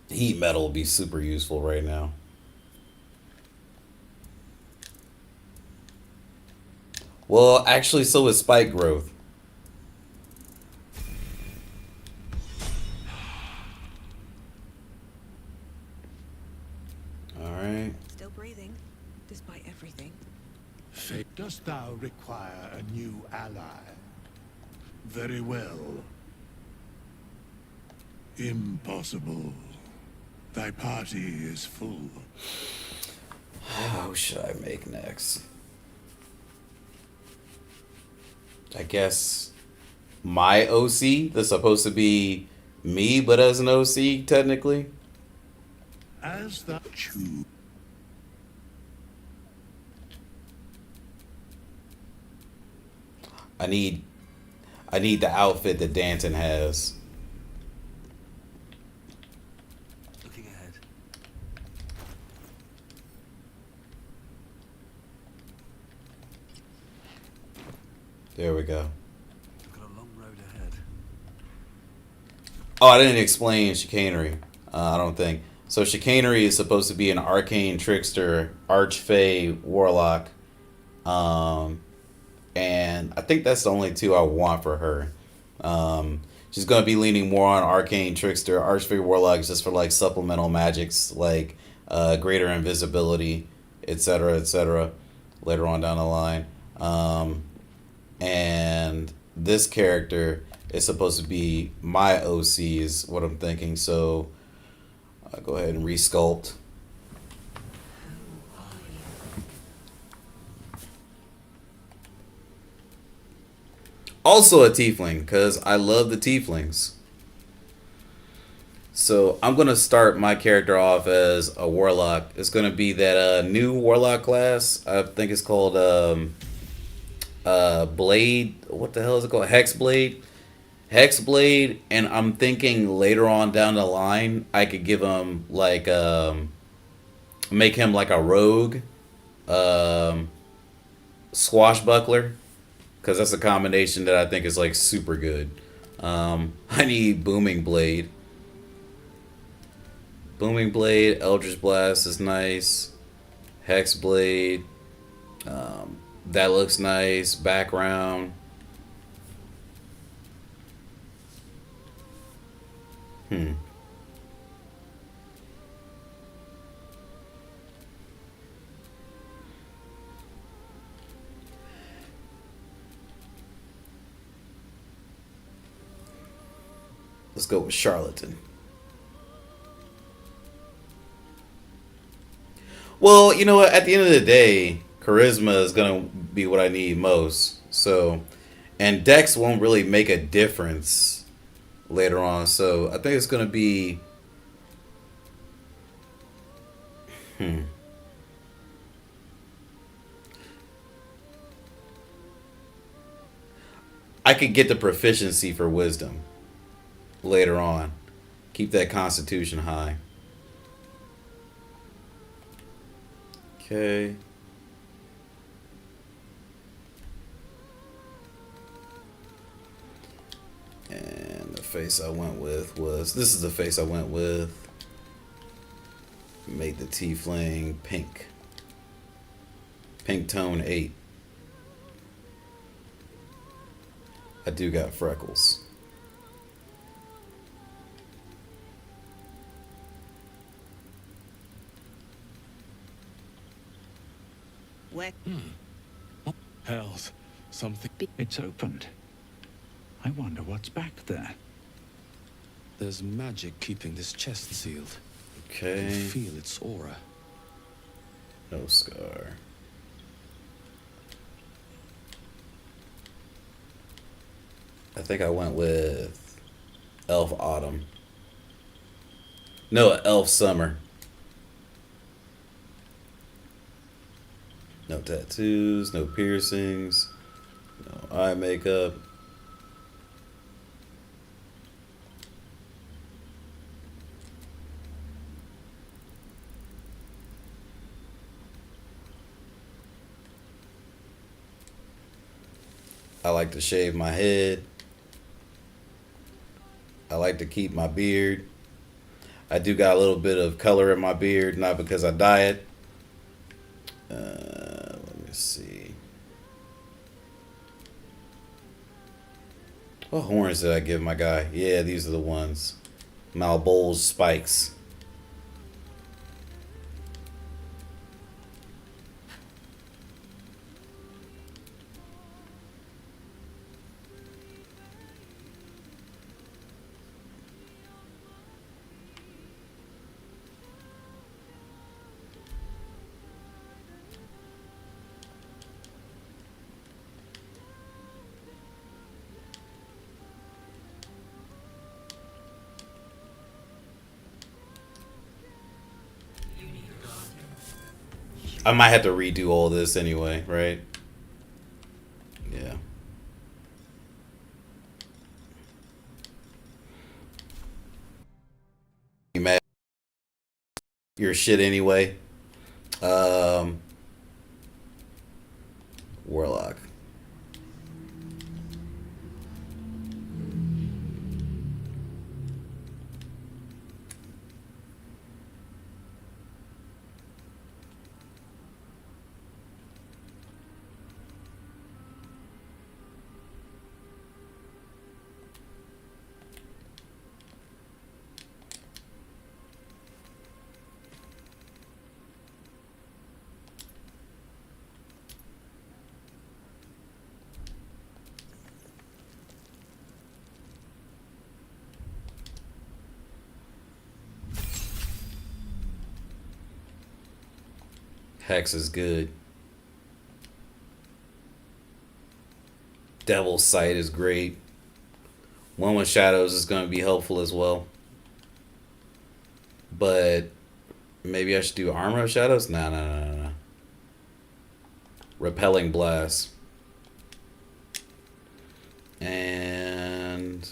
Heat metal will be super useful right now. Well, actually, so is spike growth. All right. Still breathing, despite everything. Fate, dost thou require a new ally? Very well. Impossible. Thy party is full. How should I make next? I guess my OC. That's supposed to be me, but as an OC, technically. As thou choose. I need the outfit that Danton has. Looking ahead. There we go. We've got a long road ahead. Oh, I didn't explain chicanery. I don't think. So chicanery is supposed to be an arcane trickster, archfey, warlock. And I think that's the only two I want for her. She's going to be leaning more on arcane trickster, archfey, warlock, just for like supplemental magics, like greater invisibility, etc., later on down the line. And this character is supposed to be my OC is what I'm thinking. So I'll go ahead and resculpt. Also a tiefling, because I love the tieflings. So I'm going to start my character off as a warlock. It's going to be that new warlock class. I think it's called Blade. What the hell is it called? Hexblade. Hexblade. And I'm thinking later on down the line, I could give him like, make him like a rogue. Swashbuckler. Because that's a combination that I think is like super good. I need Booming Blade. Booming Blade, Eldritch Blast is nice. Hexblade. That looks nice. Background. Let's go with Charlatan. Well, you know what? At the end of the day, charisma is going to be what I need most. So, and Dex won't really make a difference later on. So, I think it's going to be... I could get the proficiency for wisdom later on. Keep that constitution high. Okay. And the face I went with was, this is the face I went with. Made the tiefling pink. Pink tone 8. I do got freckles. Where? Hells, something. It's opened. I wonder what's back there. There's magic keeping this chest sealed. Okay. I can feel its aura. No scar. I think I went with Elf Autumn. No, Elf Summer. No tattoos, no piercings, no eye makeup. I like to shave my head. I like to keep my beard. I do got a little bit of color in my beard, not because I dye it. Let me see. What horns did I give my guy? Yeah, these are the ones. Malbol's spikes. I might have to redo all this anyway, right? Yeah. You mad? Your shit anyway. Warlock. Hex is good. Devil's Sight is great. One with shadows is going to be helpful as well. But maybe I should do Armor of Shadows? No. Repelling Blast. And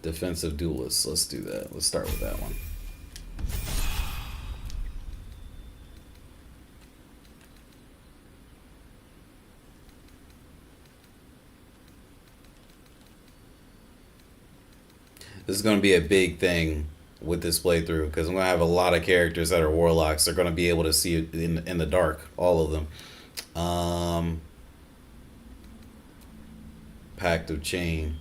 Defensive Duelist. Let's do that. Let's start with that one. This is going to be a big thing with this playthrough because I'm going to have a lot of characters that are warlocks. They're going to be able to see it in the dark, all of them. Pact of Chain.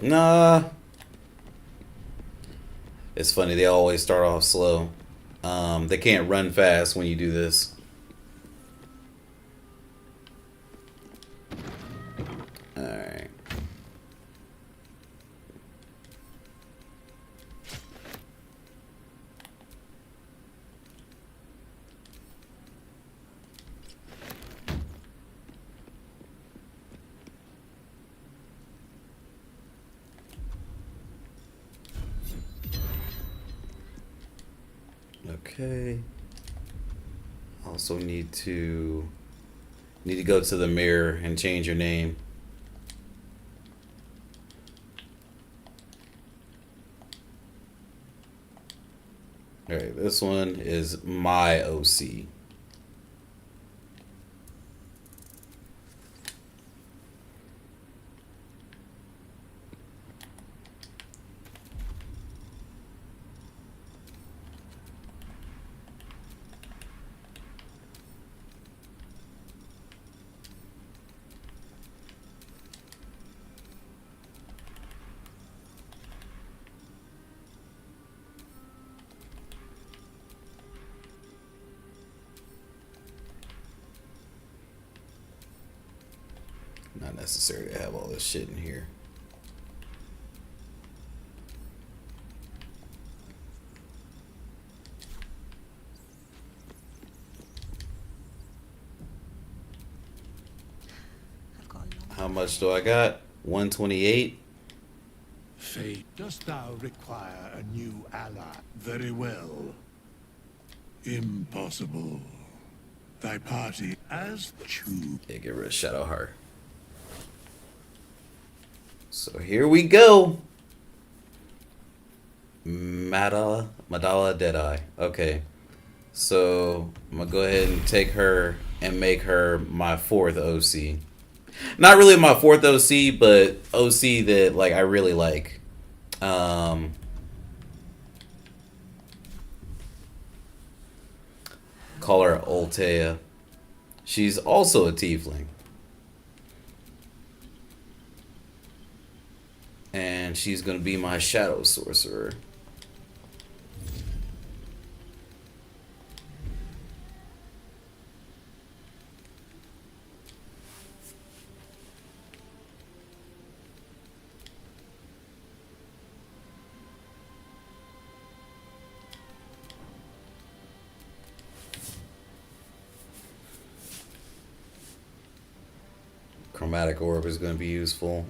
Nah. It's funny, they always start off slow. They can't run fast when you do this. Okay. Also need to go to the mirror and change your name. All right, this one is my OC. Not necessary to have all this shit in here. How much do I got? 128. Fate, dost thou require a new ally? Very well. Impossible. Thy party as choose. Yeah, get rid of Shadowheart. So here we go. Madala Deadeye. Okay. So I'm gonna go ahead and take her and make her my 4th OC. Not really my 4th OC, but OC that like I really like. Call her Altea. She's also a tiefling. And she's gonna be my shadow sorcerer. Chromatic orb is going to be useful.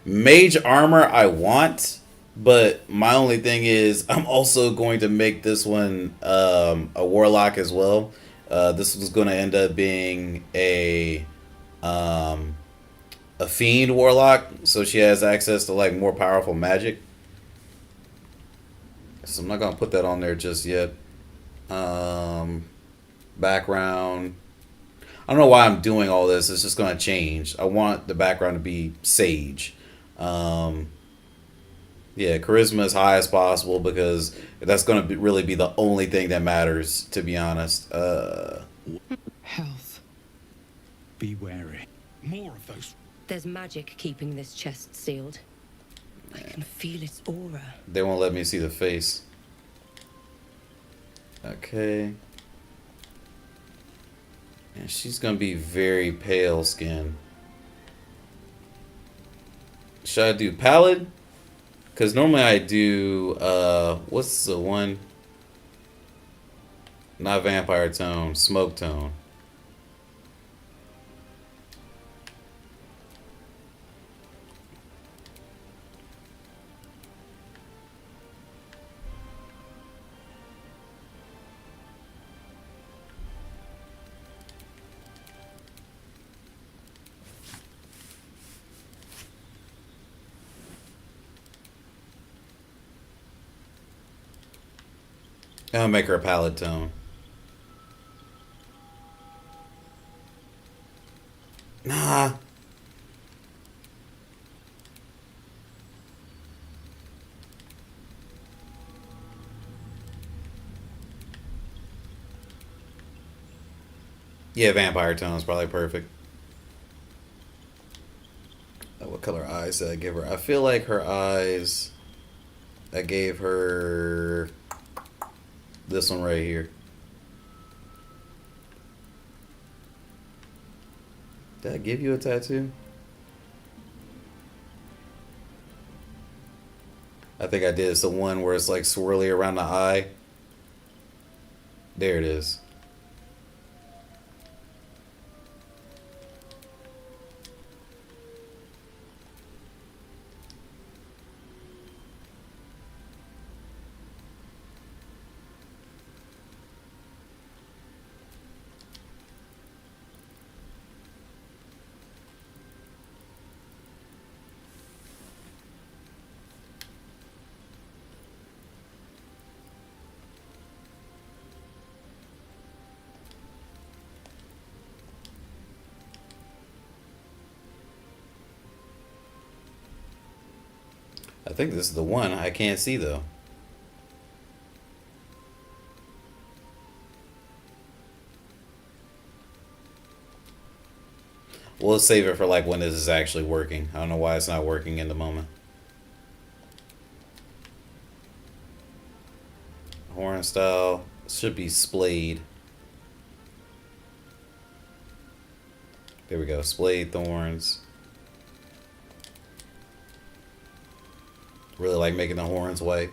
Mage armor I want, but my only thing is I'm also going to make this one a warlock as well. This was going to end up being a fiend warlock, so she has access to like more powerful magic. So I'm not going to put that on there just yet. Background. I don't know why I'm doing all this. It's just going to change. I want the background to be sage. Yeah, charisma as high as possible because that's going to really be the only thing that matters, to be honest. Health. Be wary. More of those. There's magic keeping this chest sealed. I can feel its aura. They won't let me see the face. Okay. And she's going to be very pale skin. Should I do pallid? Because normally I do, what's the one? Not vampire tone, smoke tone. I'll make her a pallid tone. Nah. Yeah, vampire tone is probably perfect. What color eyes did I give her? I feel like her eyes... I gave her... this one right here. Did I give you a tattoo? I think I did. It's the one where it's like swirly around the eye. There it is. I think this is the one I can't see though. We'll save it for like when this is actually working. I don't know why it's not working in the moment. Horn style should be splayed. There we go, splayed thorns. Really like making the horns white.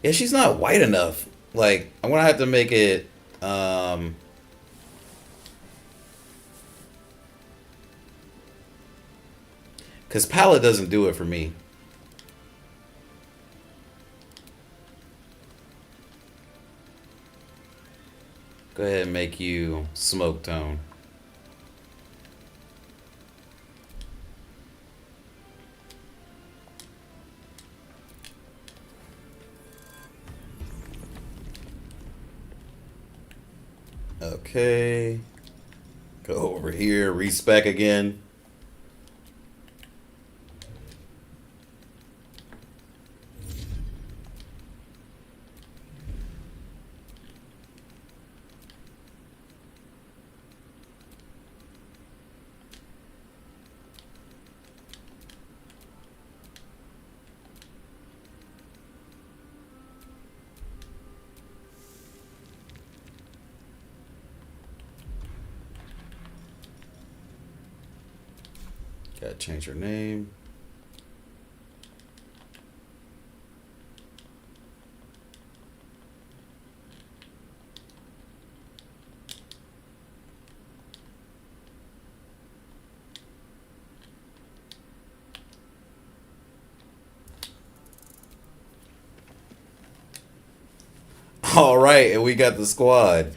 Yeah, she's not white enough. Like, I'm gonna have to make it because palette doesn't do it for me. Go ahead and make you smoke tone. Okay. Go over here, respec again. Gotta change her name. All right, and we got the squad.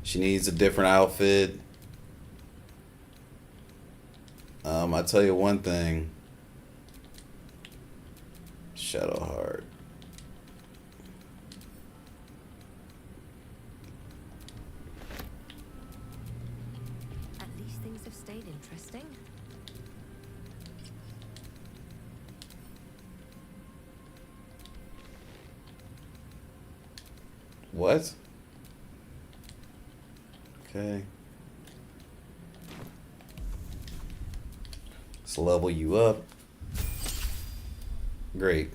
She needs a different outfit. I tell you one thing. Shadowheart. At least things have stayed interesting. What? Okay. Let's level you up. Great.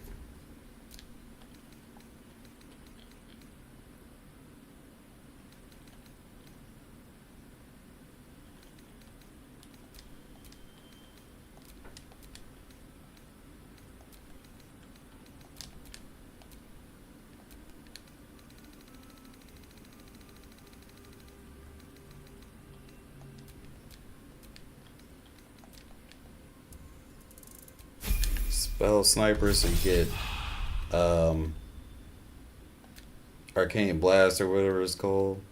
Spell sniper, so you get arcane blast or whatever it's called.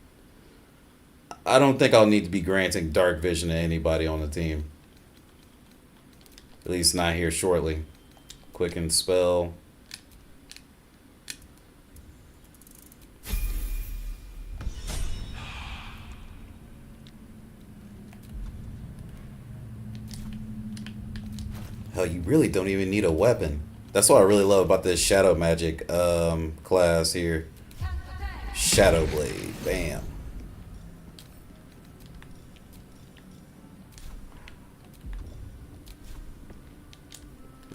I don't think I'll need to be granting dark vision to anybody on the team. At least not here shortly. Quicken spell. Hell, you really don't even need a weapon. That's what I really love about this shadow magic class here. Shadow blade, bam.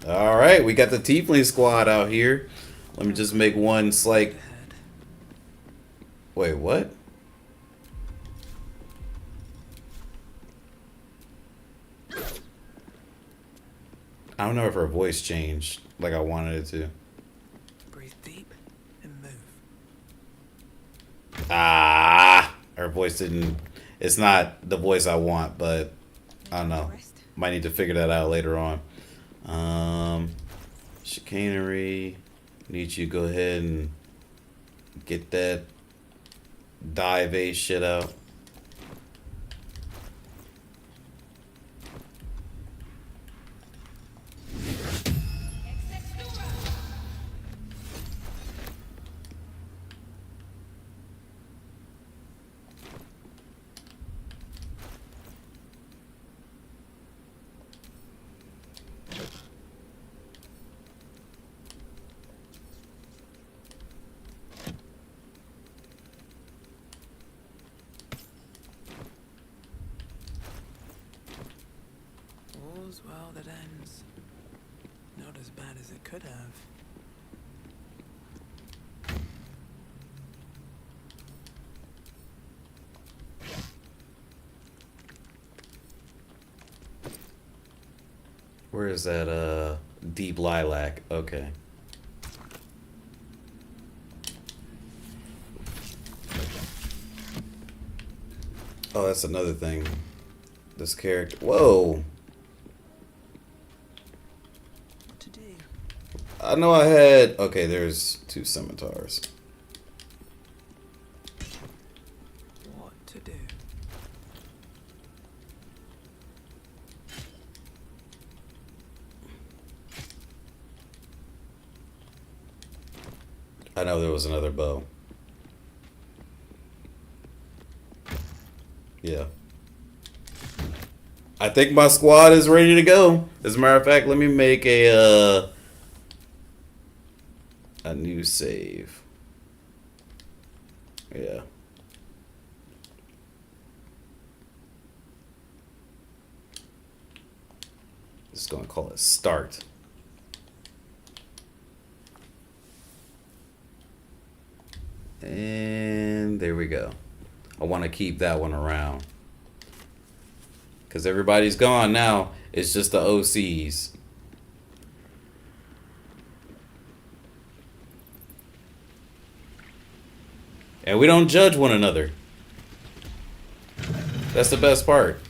All right, we got the tiefling squad out here. Let me just make one slight. Wait, what? I don't know if her voice changed like I wanted it to. Breathe deep and move. Ah, her voice didn't. It's not the voice I want, but I don't know. Might need to figure that out later on. Chicanery. Need you to go ahead and get that dive A shit out. it ends. Not as bad as it could have. Where is that, deep lilac? Okay. Oh, that's another thing. This character. Whoa! What to do? I know I had. Okay, there's 2 scimitars. What to do? I know there was another bow. Yeah. I think my squad is ready to go. As a matter of fact, let me make a new save. Yeah. Just gonna call it start. And there we go. I want to keep that one around. Because everybody's gone now. It's just the OCs. And we don't judge one another. That's the best part.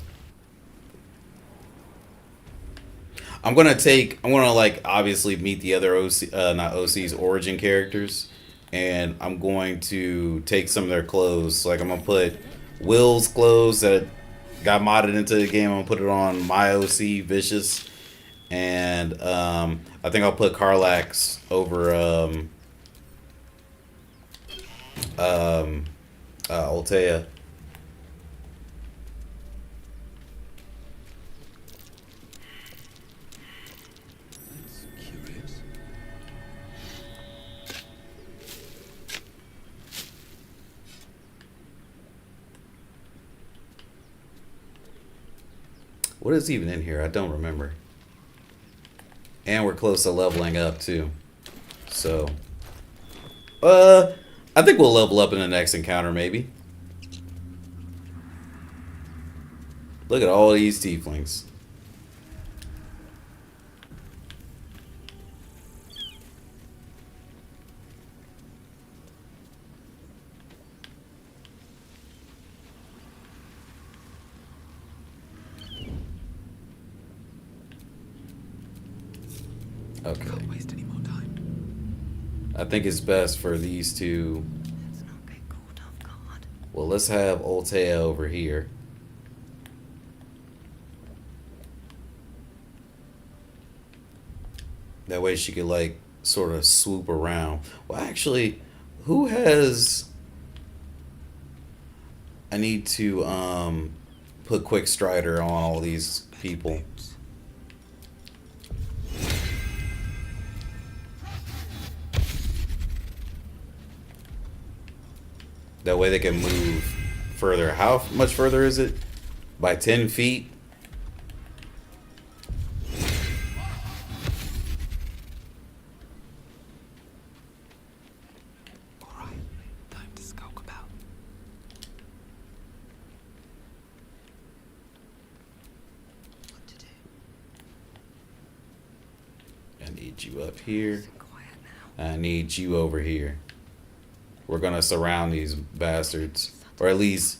I'm gonna like obviously meet the other OC, not OCs, origin characters. And I'm going to take some of their clothes. Like I'm gonna put Will's clothes that got modded into the game. I'm gonna put it on my OC Vicious, and I think I'll put Karlach's over Altea. What is even in here? I don't remember. And we're close to leveling up too. So, I think we'll level up in the next encounter maybe. Look at all these tieflings. Okay. Can't waste any more time. I think it's best for these two. Let's not get caught off guard. Well, let's have Altea over here. That way she could like sort of swoop around. Well, actually, who has... I need to put Quick Strider on all these people. That way they can move further. How much further is it? By 10 feet? Alright, time to skulk about. What to do? I need you up here. I need you over here. We're gonna surround these bastards, or at least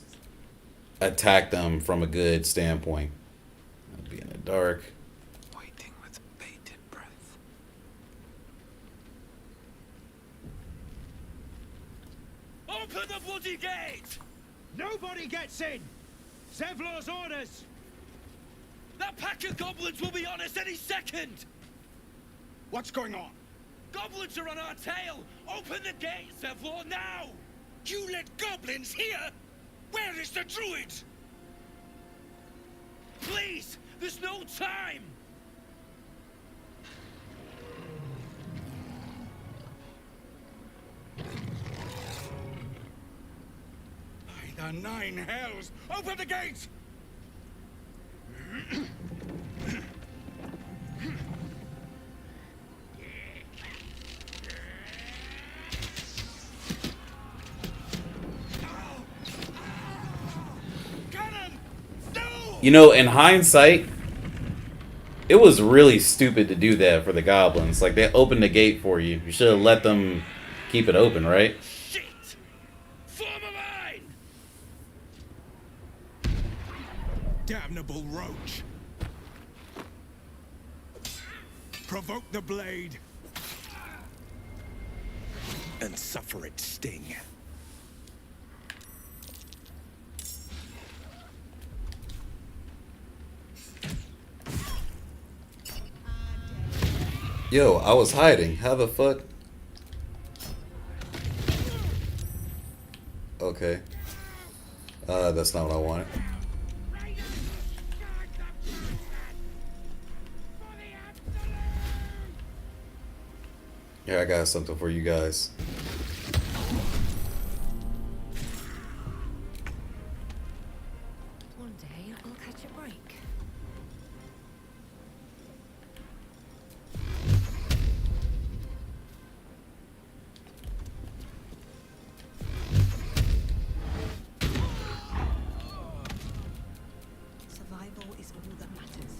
attack them from a good standpoint. I'll be in the dark. Waiting with bated breath. Open the bloody gate! Nobody gets in! Zevlor's orders! That pack of goblins will be on us any second! What's going on? Goblins are on our tail! Open the gate, Zevlor, now! You let goblins here? Where is the druid? Please! There's no time! By the 9 hells! Open the gate! You know, in hindsight, it was really stupid to do that for the goblins. Like, they opened the gate for you. You should have let them keep it open, right? Shit! Form a line! Damnable roach! Provoke the blade and suffer its sting. Yo, I was hiding. How the fuck? Okay. That's not what I wanted. Here, I got something for you guys. One day I'll catch a break. Survival is all that matters.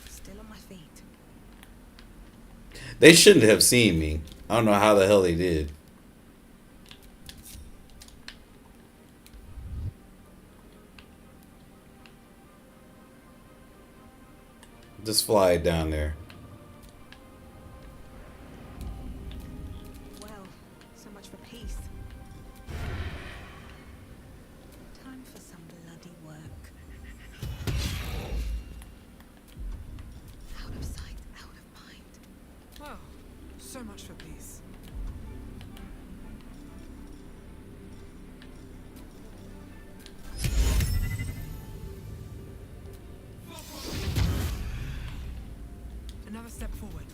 Still on my feet. They shouldn't have seen me. I don't know how the hell they did. Just fly it down there. Well, so much for peace. Time for some bloody work. Out of sight, out of mind. Well, so much for peace. Another step forward.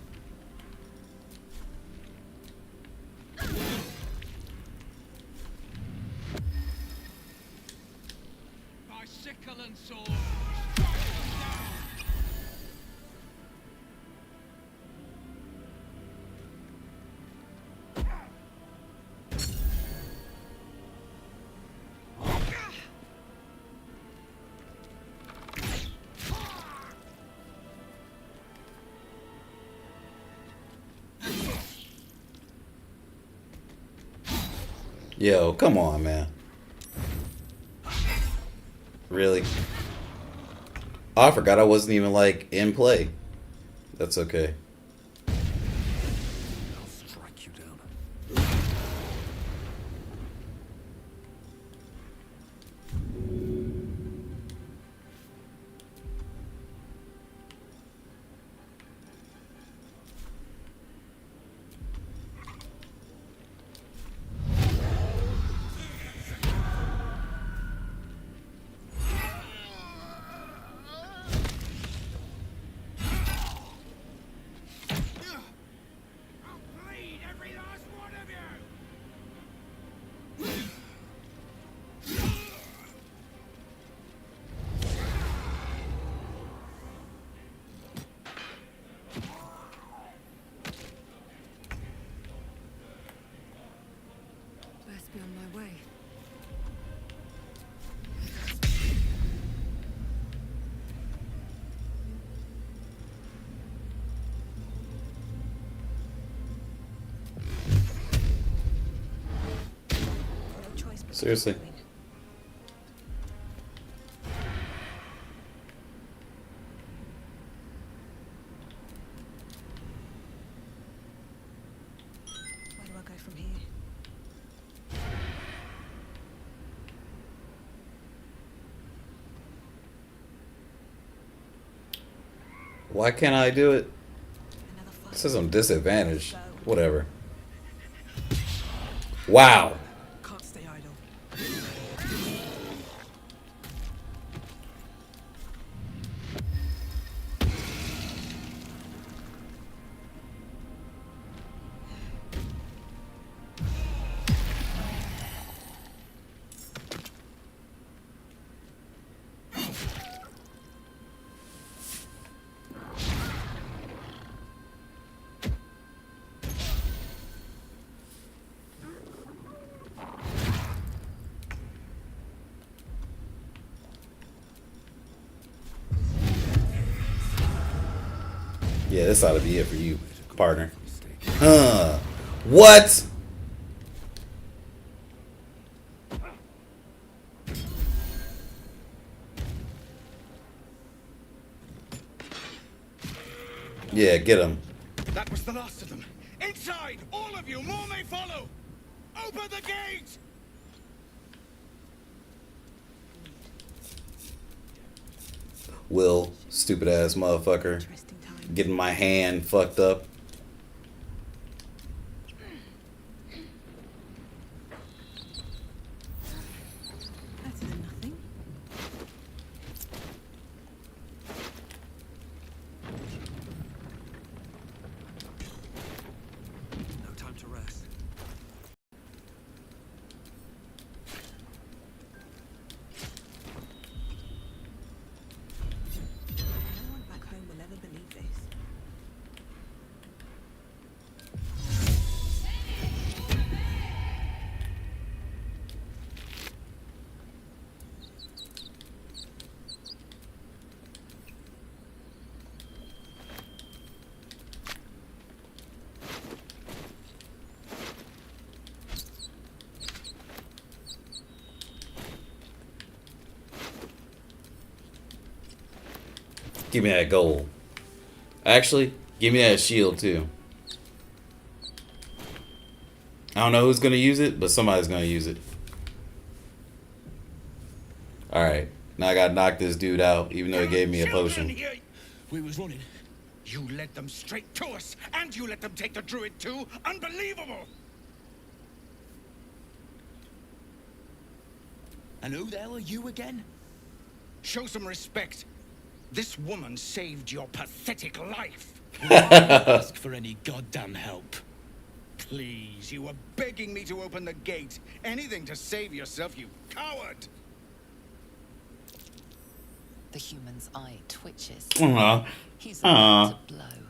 By sickle and sword. Yo, come on, man. Really? Oh, I forgot I wasn't even, like, in play. That's okay. I'll strike you down. Best be on my way. No choice but to Seriously. keep going. Where do I go from here? Why can't I do it? It says I'm disadvantaged. Whatever. Wow. Can't stay idle. Yeah, this ought to be it for you, partner. Huh. What? Yeah, get him. That was the last of them. Inside! All of you! More may follow! Open the gate! Will, stupid ass motherfucker. Getting my hand fucked up. Better than nothing. No time to rest. No one back home will ever believe this. Give me that gold. Actually, give me that shield too. I don't know who's gonna use it, but somebody's gonna use it. Alright. Now I gotta knock this dude out, even though he gave me a potion. We was running. You led them straight to us, and you let them take the druid too? Unbelievable! And who the hell are you again? Show some respect. This woman saved your pathetic life. We didn't ask for any goddamn help. Please, you were begging me to open the gate. Anything to save yourself, you coward! The human's eye twitches. Aww. He's Aww. about to blow.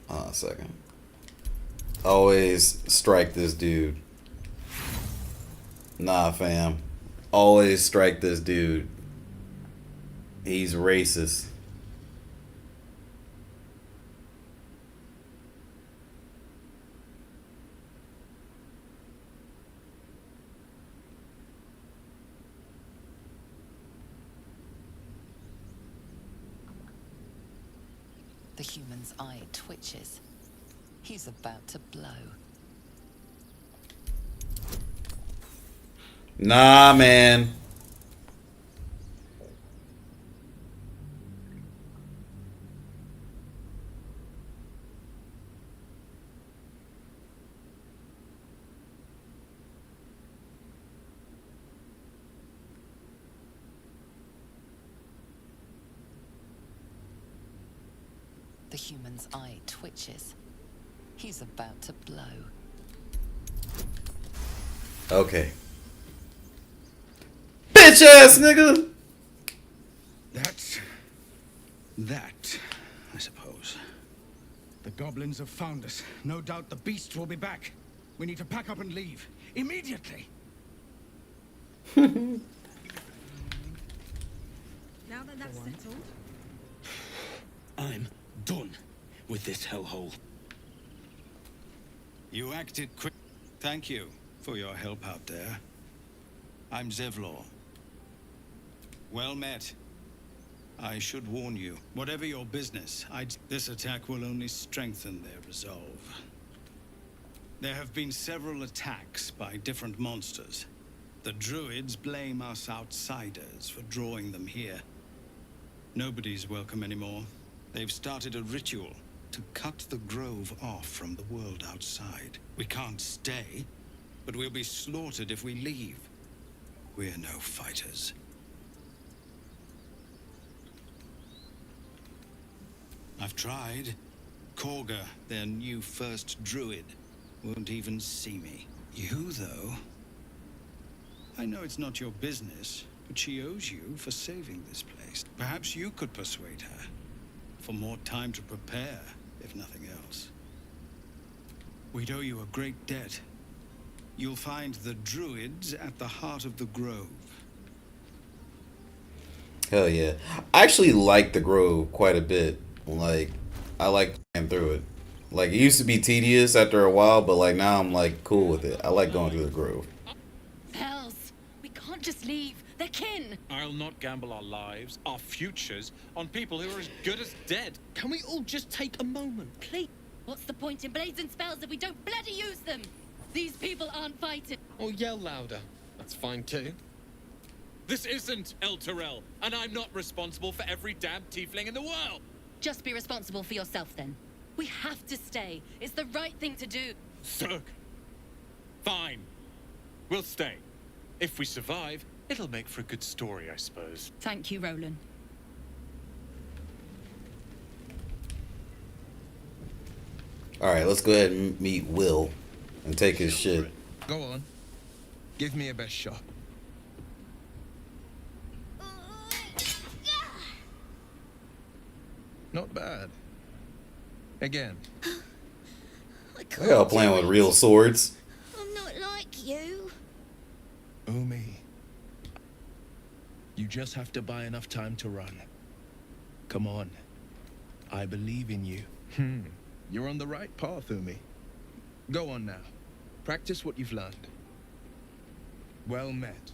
Hold on a second. Always strike this dude. Nah, fam. Always strike this dude. He's racist. The human's eye twitches. He's about to blow. Nah, man. The human's eye twitches. He's about to blow. Okay. Bitch ass nigga! That, I suppose. The goblins have found us. No doubt the beasts will be back. We need to pack up and leave. Immediately! Now that that's settled, I'm done with this hellhole. You acted quick. Thank you for your help out there. I'm Zevlor. Well met. I should warn you, whatever your business, this attack will only strengthen their resolve. There have been several attacks by different monsters. The druids blame us outsiders for drawing them here. Nobody's welcome anymore. They've started a ritual to cut the grove off from the world outside. We can't stay, but we'll be slaughtered if we leave. We're no fighters. I've tried. Korga, their new first druid, won't even see me. You, though? I know it's not your business, but she owes you for saving this place. Perhaps you could persuade her. For more time to prepare, if nothing else. We'd owe you a great debt. You'll find the druids at the heart of the grove. Hell yeah. I actually like the Grove quite a bit. Like, I like playing through it. Like, it used to be tedious after a while, but like now I'm like cool with it. I like going through the Grove. Hells! We can't just leave. They're kin. I'll not gamble our lives, our futures, on people who are as good as dead. Can we all just take a moment, please? What's the point in blazing spells if we don't bloody use them? These people aren't fighting. Or yell louder. That's fine too. This isn't El Terrell, and I'm not responsible for every damn tiefling in the world. Just be responsible for yourself then. We have to stay. It's the right thing to do. Zerg. Fine. We'll stay. If we survive, it'll make for a good story, I suppose. Thank you, Roland. Alright, let's go ahead and meet Will and take his shit. Go on. Give me a best shot. Not bad. Again. They all playing with real swords. I'm not like you. Umi. You just have to buy enough time to run. Come on. I believe in you. You're on the right path, Umi. Go on now. Practice what you've learned. Well met.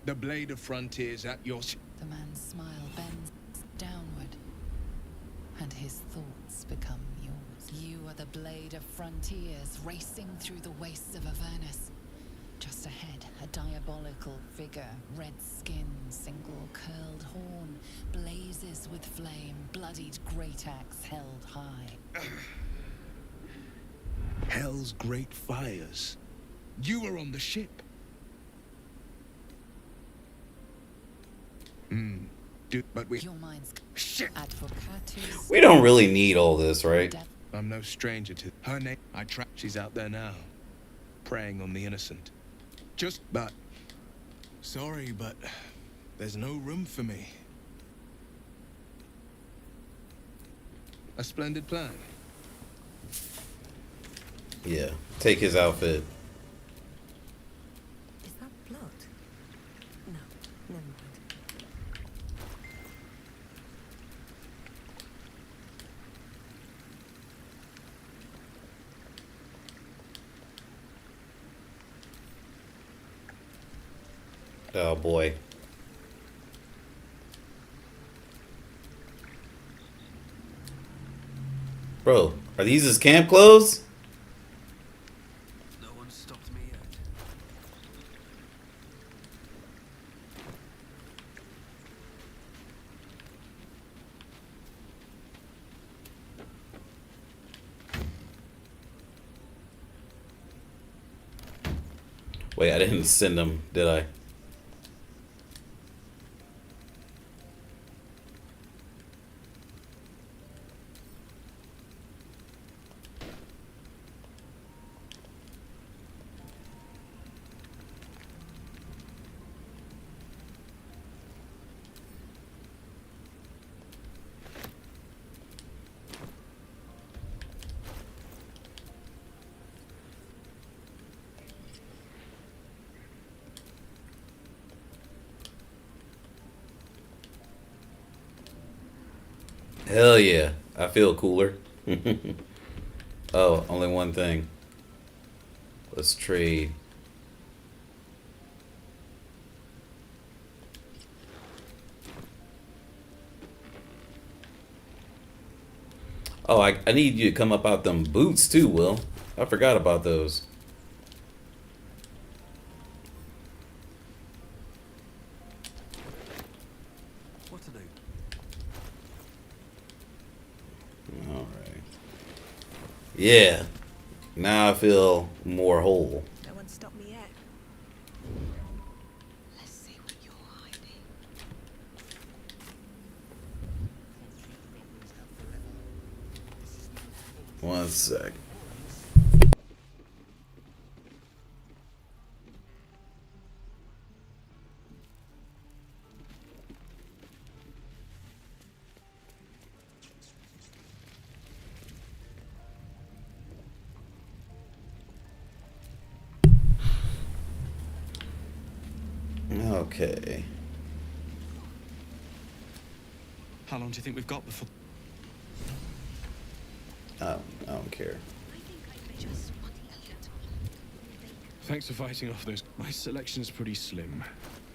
The blade of frontiers at your... The man's smile bends downward, and his thoughts become yours. You are the blade of frontiers racing through the wastes of Avernus. Just ahead, a diabolical figure, red skin, single curled horn, blazes with flame, bloodied great axe held high. Hell's great fires. You were on the ship. But we... Your mind's... Shit! Advocatus. We don't really need all this, right? I'm no stranger to her name. I track. She's out there now, preying on the innocent. But sorry, but there's no room for me. A splendid plan. Yeah, take his outfit. Is that blood? No, never mind. Oh boy. Bro, are these his camp clothes? No one stopped me yet. Wait, I didn't send them, did I? Hell yeah, I feel cooler. Oh, only one thing. Let's trade. Oh, I need you to come up out them boots too, Will. I forgot about those. What to do? Alright. Yeah. Now I feel more whole. No one stopped me yet. Let's see what you're hiding. One sec. Okay. How long do you think we've got before? I don't care. Thanks for fighting off those. My selection's pretty slim.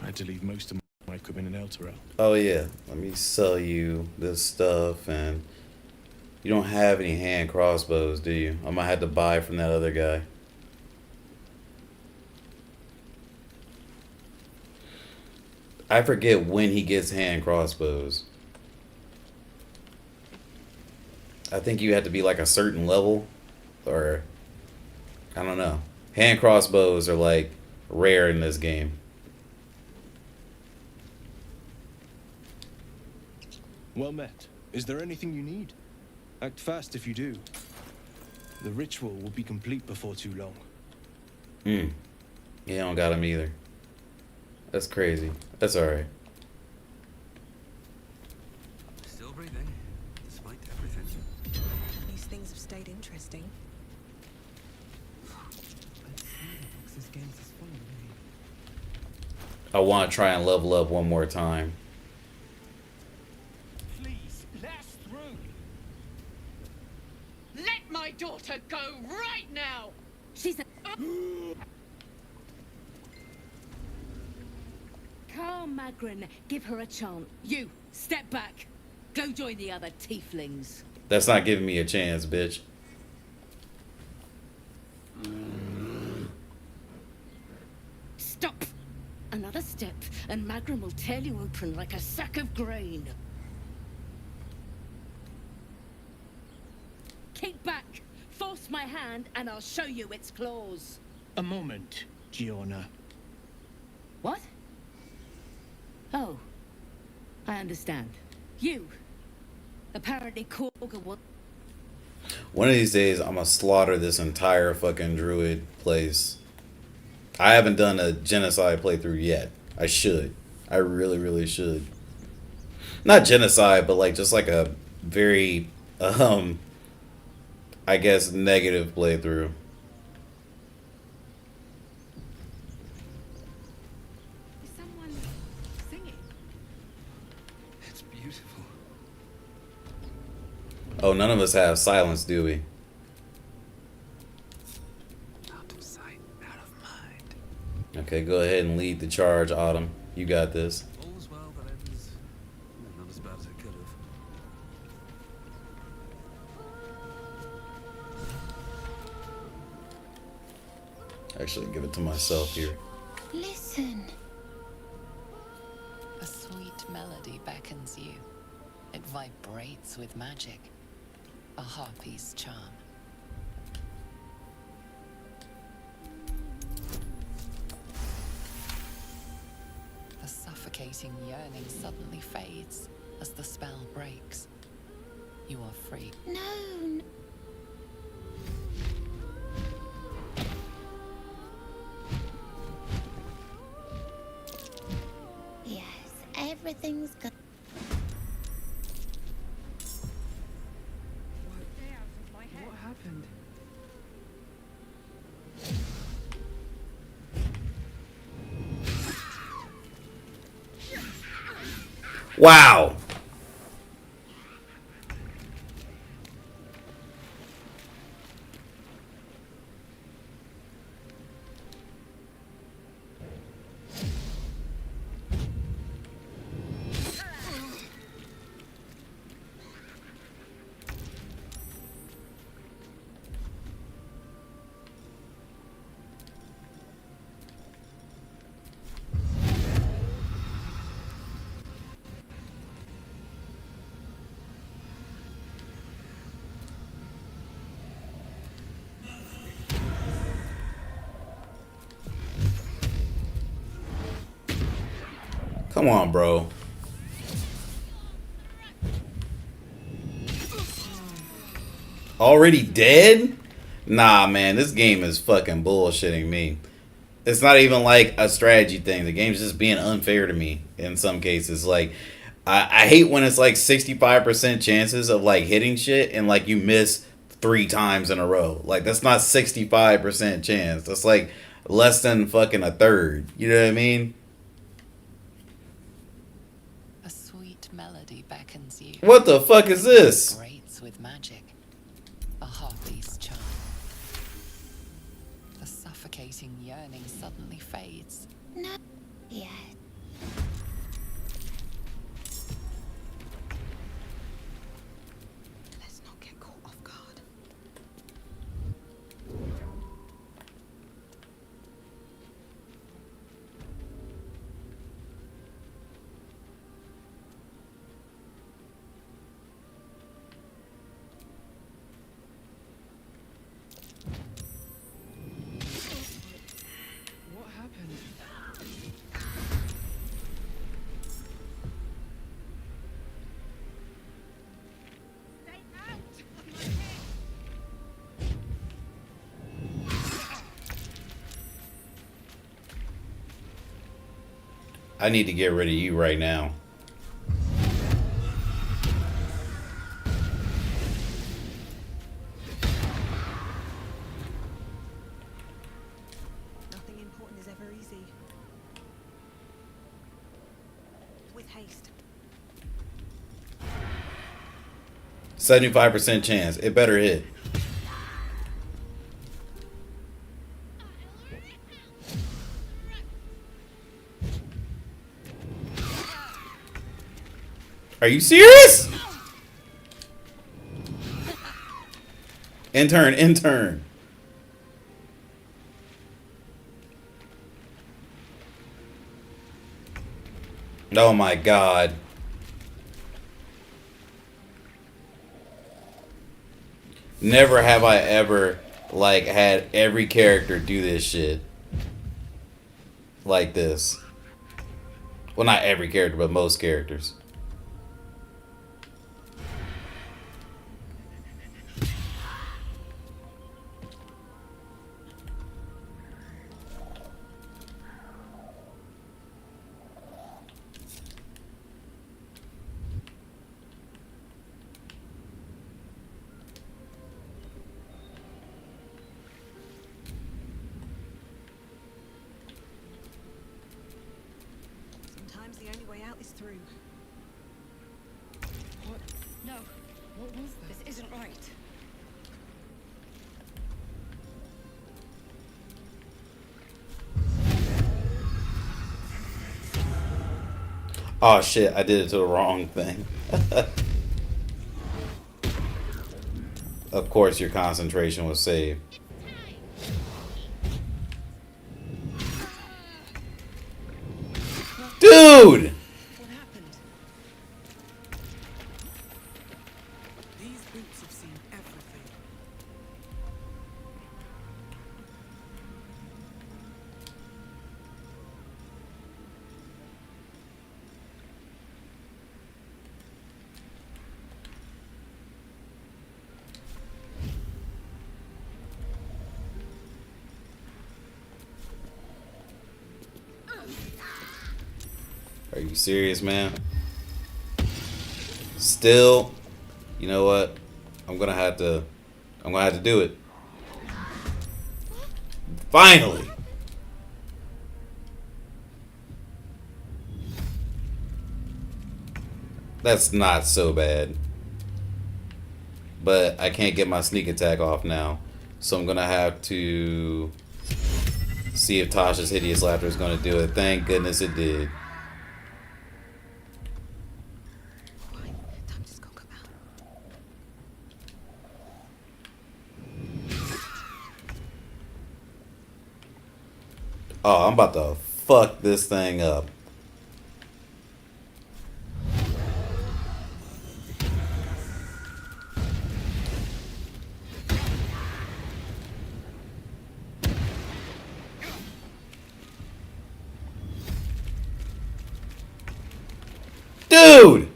I had to leave most of my equipment in Elturel. Oh yeah, let me sell you this stuff, and you don't have any hand crossbows, do you? I might have to buy from that other guy. I forget when he gets hand crossbows. I think you have to be like a certain level, or I don't know. Hand crossbows are like rare in this game. Well met. Is there anything you need? Act fast if you do. The ritual will be complete before too long. Yeah, I don't got him either. That's crazy. That's alright. Still breathing, despite everything. These things have stayed interesting. Let's see the box's games is following me. I want to try and level up one more time. Please, let us through. Let my daughter go right now! She's a... Calm, Magrin. Give her a chance. You, step back. Go join the other tieflings. That's not giving me a chance, bitch. Stop! Another step, and Magrin will tear you open like a sack of grain. Keep back! Force my hand, and I'll show you its claws. A moment, Giorna. What? Oh. I understand. You. Apparently Korga will... One of these days, I'm gonna slaughter this entire fucking druid place. I haven't done a genocide playthrough yet. I should. I really, really should. Not genocide, but like just like a very, I guess, negative playthrough. Is someone singing? It's beautiful. Oh, none of us have silence, do we? Out of sight, out of mind. Okay, go ahead and lead the charge, Autumn. You got this. All's well that ends not as bad as it could have. Actually, give it to myself here. Listen. A sweet melody beckons you. It vibrates with magic. A harpy's charm. The suffocating yearning suddenly fades as the spell breaks. You are free. No. Yes, everything's good. What happened? Wow. Come on, bro. Already dead? Nah, man, this game is fucking bullshitting me. It's not even like a strategy thing. The game's just being unfair to me in some cases. Like, I hate when it's like 65% chances of like hitting shit and like you miss 3 times in a row. Like, that's not 65% chance. That's like less than fucking a third. You know what I mean? A sweet melody beckons you. What the fuck is this? Grates with magic. A harpy's charm. The suffocating yearning suddenly fades. No. Yeah. Let's not get caught off guard. What happened? I need to get rid of you right now. Nothing important is ever easy. With haste. 75% chance. It better hit. Are you serious? Intern, intern. Oh my god. Never have I ever like had every character do this shit like this. Well, not every character, but most characters. Sometimes the only way out is through. What? No. What was that? This isn't right. Oh shit, I did it to the wrong thing. Of course your concentration was saved. Dude! What happened? These boots have seen everything. Are you serious, man? Still, you know what? I'm gonna have to do it. Finally! That's not so bad. But I can't get my sneak attack off now. So I'm gonna have to see if Tasha's Hideous Laughter is gonna do it. Thank goodness it did. Oh, I'm about to fuck this thing up. Dude!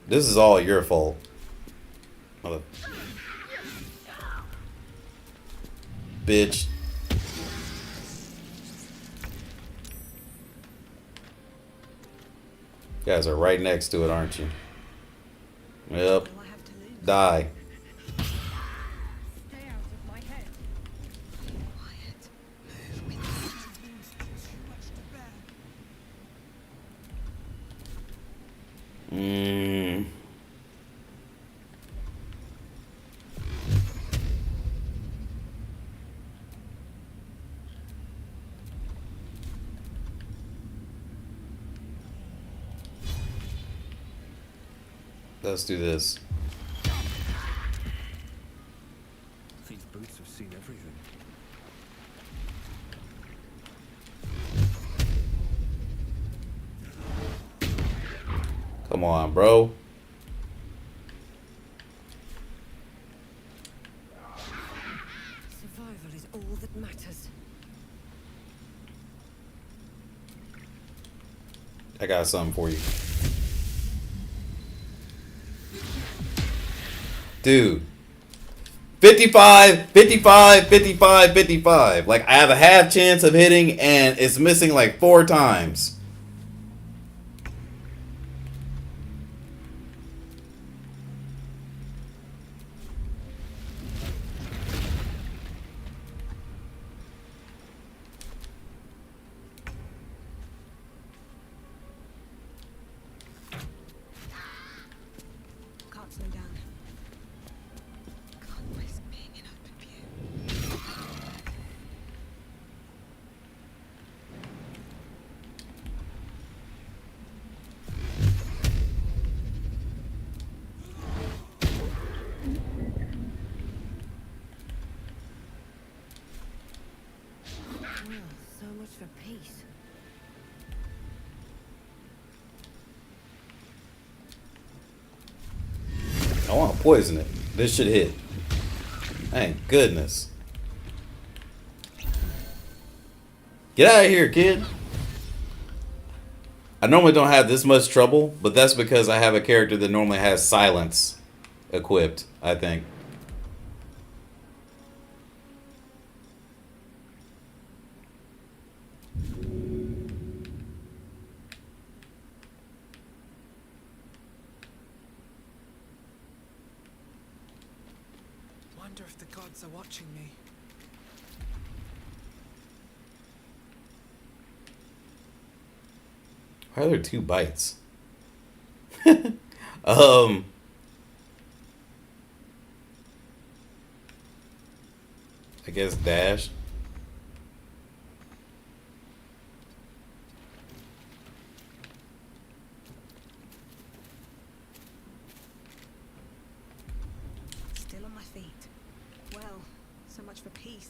This is all your fault. Mother... Bitch. You guys are right next to it, aren't you? Yep. Die. Stay out of my head. Let's do this. These boots have seen everything. Come on, bro. Survival is all that matters. I got something for you. Dude. 55, 55, 55, 55. Like, I have a half chance of hitting, and it's missing like 4 times. Can't slow down. Can't risk being in open view. Well, so much for peace. I want to poison it. This should hit. Thank goodness. Get out of here, kid. I normally don't have this much trouble, but that's because I have a character that normally has silence equipped, I think. Wonder if the gods are watching me. Why are there 2 bites? I guess dash. Still on my feet. Well, so much for peace.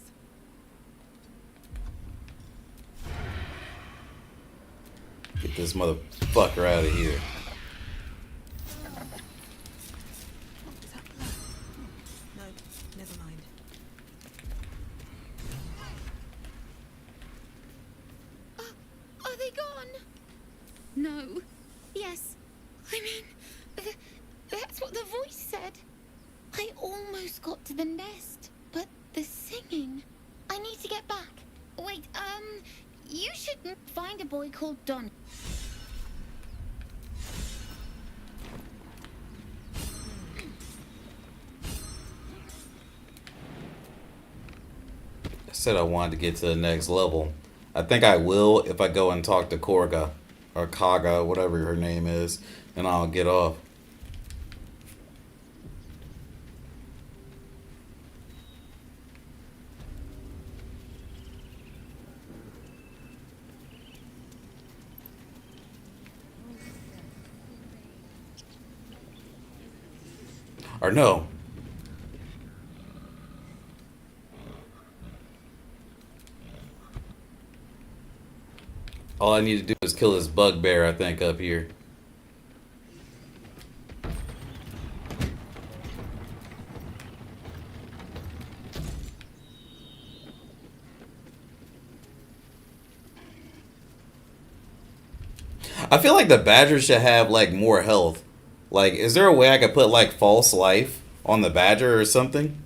Get this motherfucker out of here. No, never mind. Are they gone? No. Yes. I mean, that's what the voice said. I almost got to the nest, but the singing. I need to get back. Wait, you should find a boy called Don. I said I wanted to get to the next level. I think I will if I go and talk to Korga or Kaga, whatever her name is, and I'll get off. Or no. All I need to do is kill this bugbear, I think, up here. I feel like the badger should have, like, more health. Like, is there a way I could put, like, false life on the badger or something?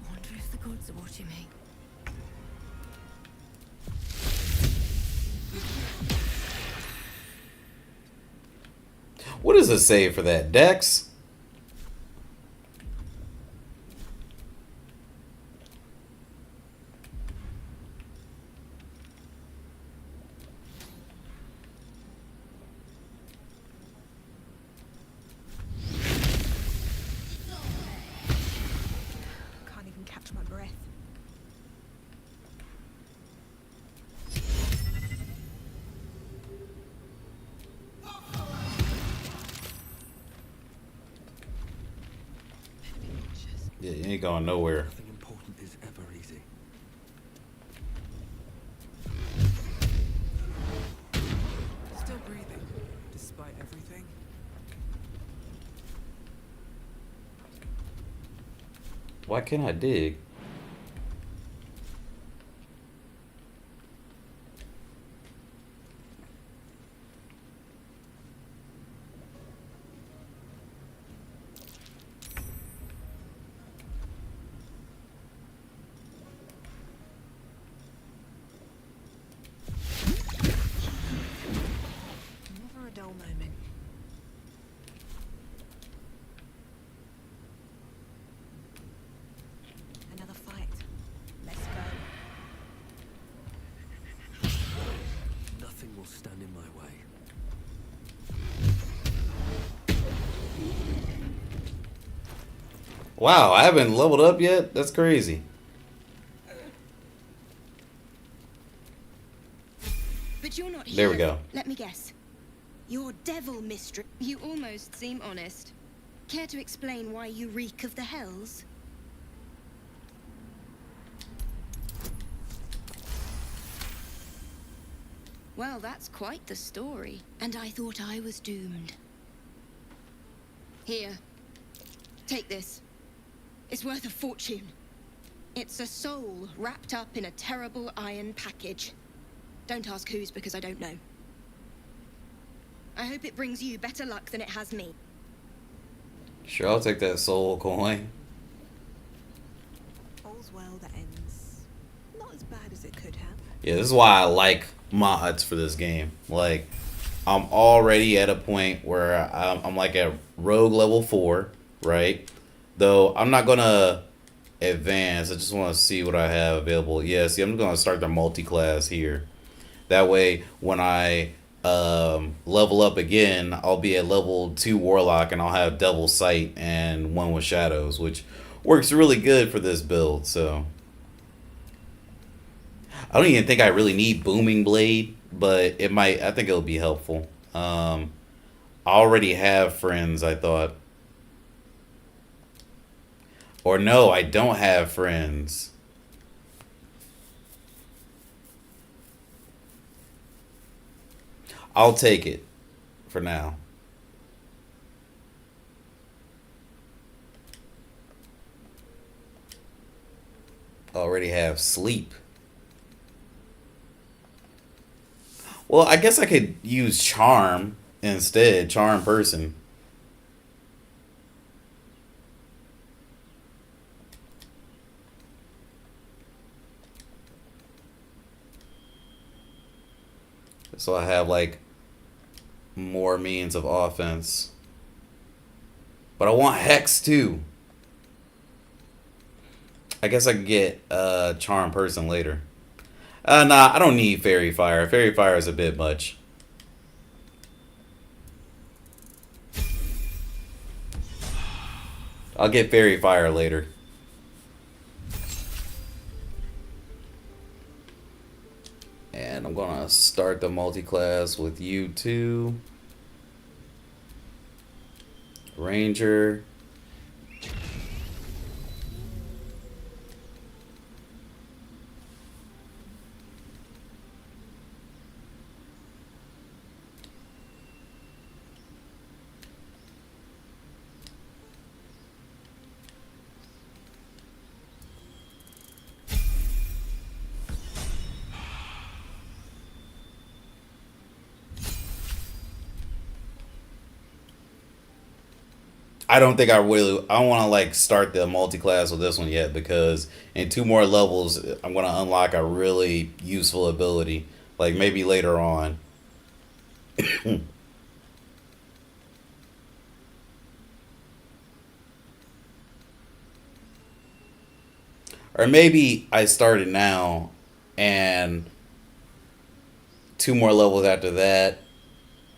Wonder if the gods are watching me. What does it say for that? Dex? Can't even catch my breath. Ain't going nowhere. Nothing important is ever easy. Still breathing, despite everything. Why can't I dig? Never a dull moment. Another fight. Let's go. Nothing will stand in my way. Wow, I haven't leveled up yet? That's crazy. But you're not here. There we go. Let me guess. You're devil mistress. You almost seem honest. Care to explain why you reek of the hells? Well, that's quite the story. And I thought I was doomed. Here. Take this. It's worth a fortune. It's a soul wrapped up in a terrible iron package. Don't ask whose, because I don't know. I hope it brings you better luck than it has me. Sure, I'll take that soul coin. All's well that ends. Not as bad as it could have. Yeah, this is why I like mods for this game. Like, I'm already at a point where I'm like at rogue level 4, right? Though I'm not gonna advance. I just want to see what I have available. Yeah, see, I'm gonna start the multi-class here. That way, when I level up again, I'll be at level 2 Warlock, and I'll have Devil Sight and One with Shadows, which works really good for this build. So I don't even think I really need Booming Blade, but it might. I think it'll be helpful. I already have friends, I thought. Or no, I don't have friends. I'll take it for now. Already have sleep. Well, I guess I could use charm instead. Charm person. So I have like more means of offense. But I want Hex too. I guess I could get Charm Person later. Nah, I don't need Fairy Fire. Fairy Fire is a bit much. I'll get Fairy Fire later. And I'm gonna start the multi-class with you two. Ranger. I don't think I really. I don't want to like start the multi-class with this one yet, because in 2 more levels I'm gonna unlock a really useful ability. Like maybe later on. Or maybe I start it now, and 2 more levels after that.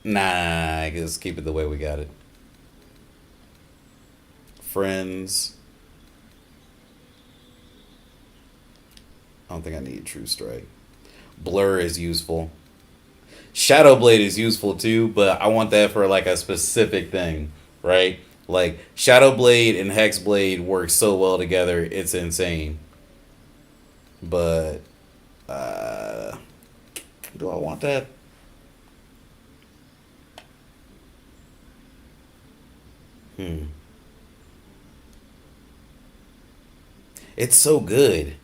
Nah, I guess keep it the way we got it. Friends. I don't think I need True Strike. Blur is useful. Shadow Blade is useful too, but I want that for like a specific thing, right? Like Shadow Blade and Hex Blade work so well together, it's insane. But do I want that? It's so good.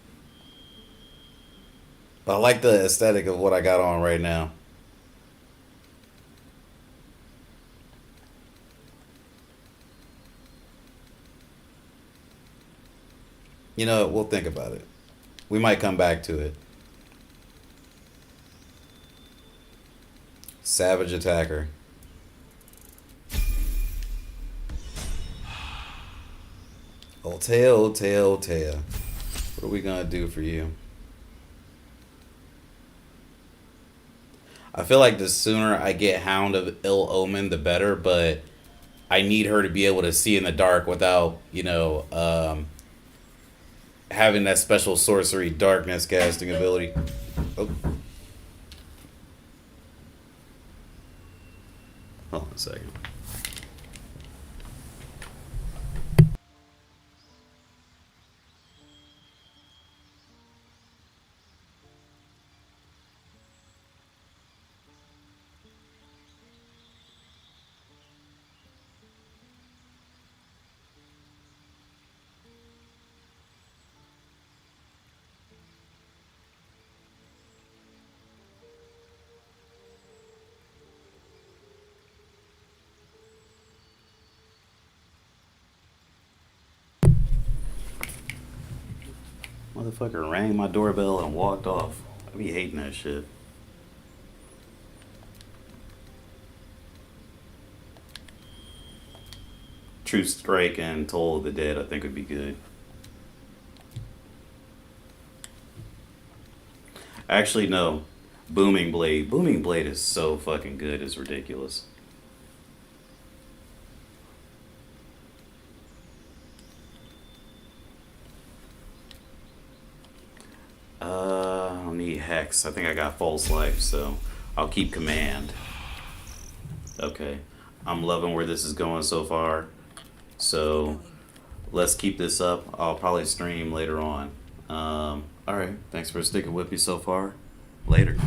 But I like the aesthetic of what I got on right now. You know, we'll think about it. We might come back to it. Savage Attacker. Altea, Altea, Altea. What are we gonna do for you? I feel like the sooner I get Hound of Ill Omen, the better, but I need her to be able to see in the dark without, you know, having that special sorcery darkness casting ability. Oh. Hold on a second. Motherfucker rang my doorbell and walked off. I be hating that shit. True Strike and Toll of the Dead I think would be good. Actually, no. Booming Blade. Booming Blade is so fucking good, it's ridiculous. I don't need Hex. I think I got False Life, so I'll keep Command. Okay. I'm loving where this is going so far. So let's keep this up. I'll probably stream later on. Alright. Thanks for sticking with me so far. Later.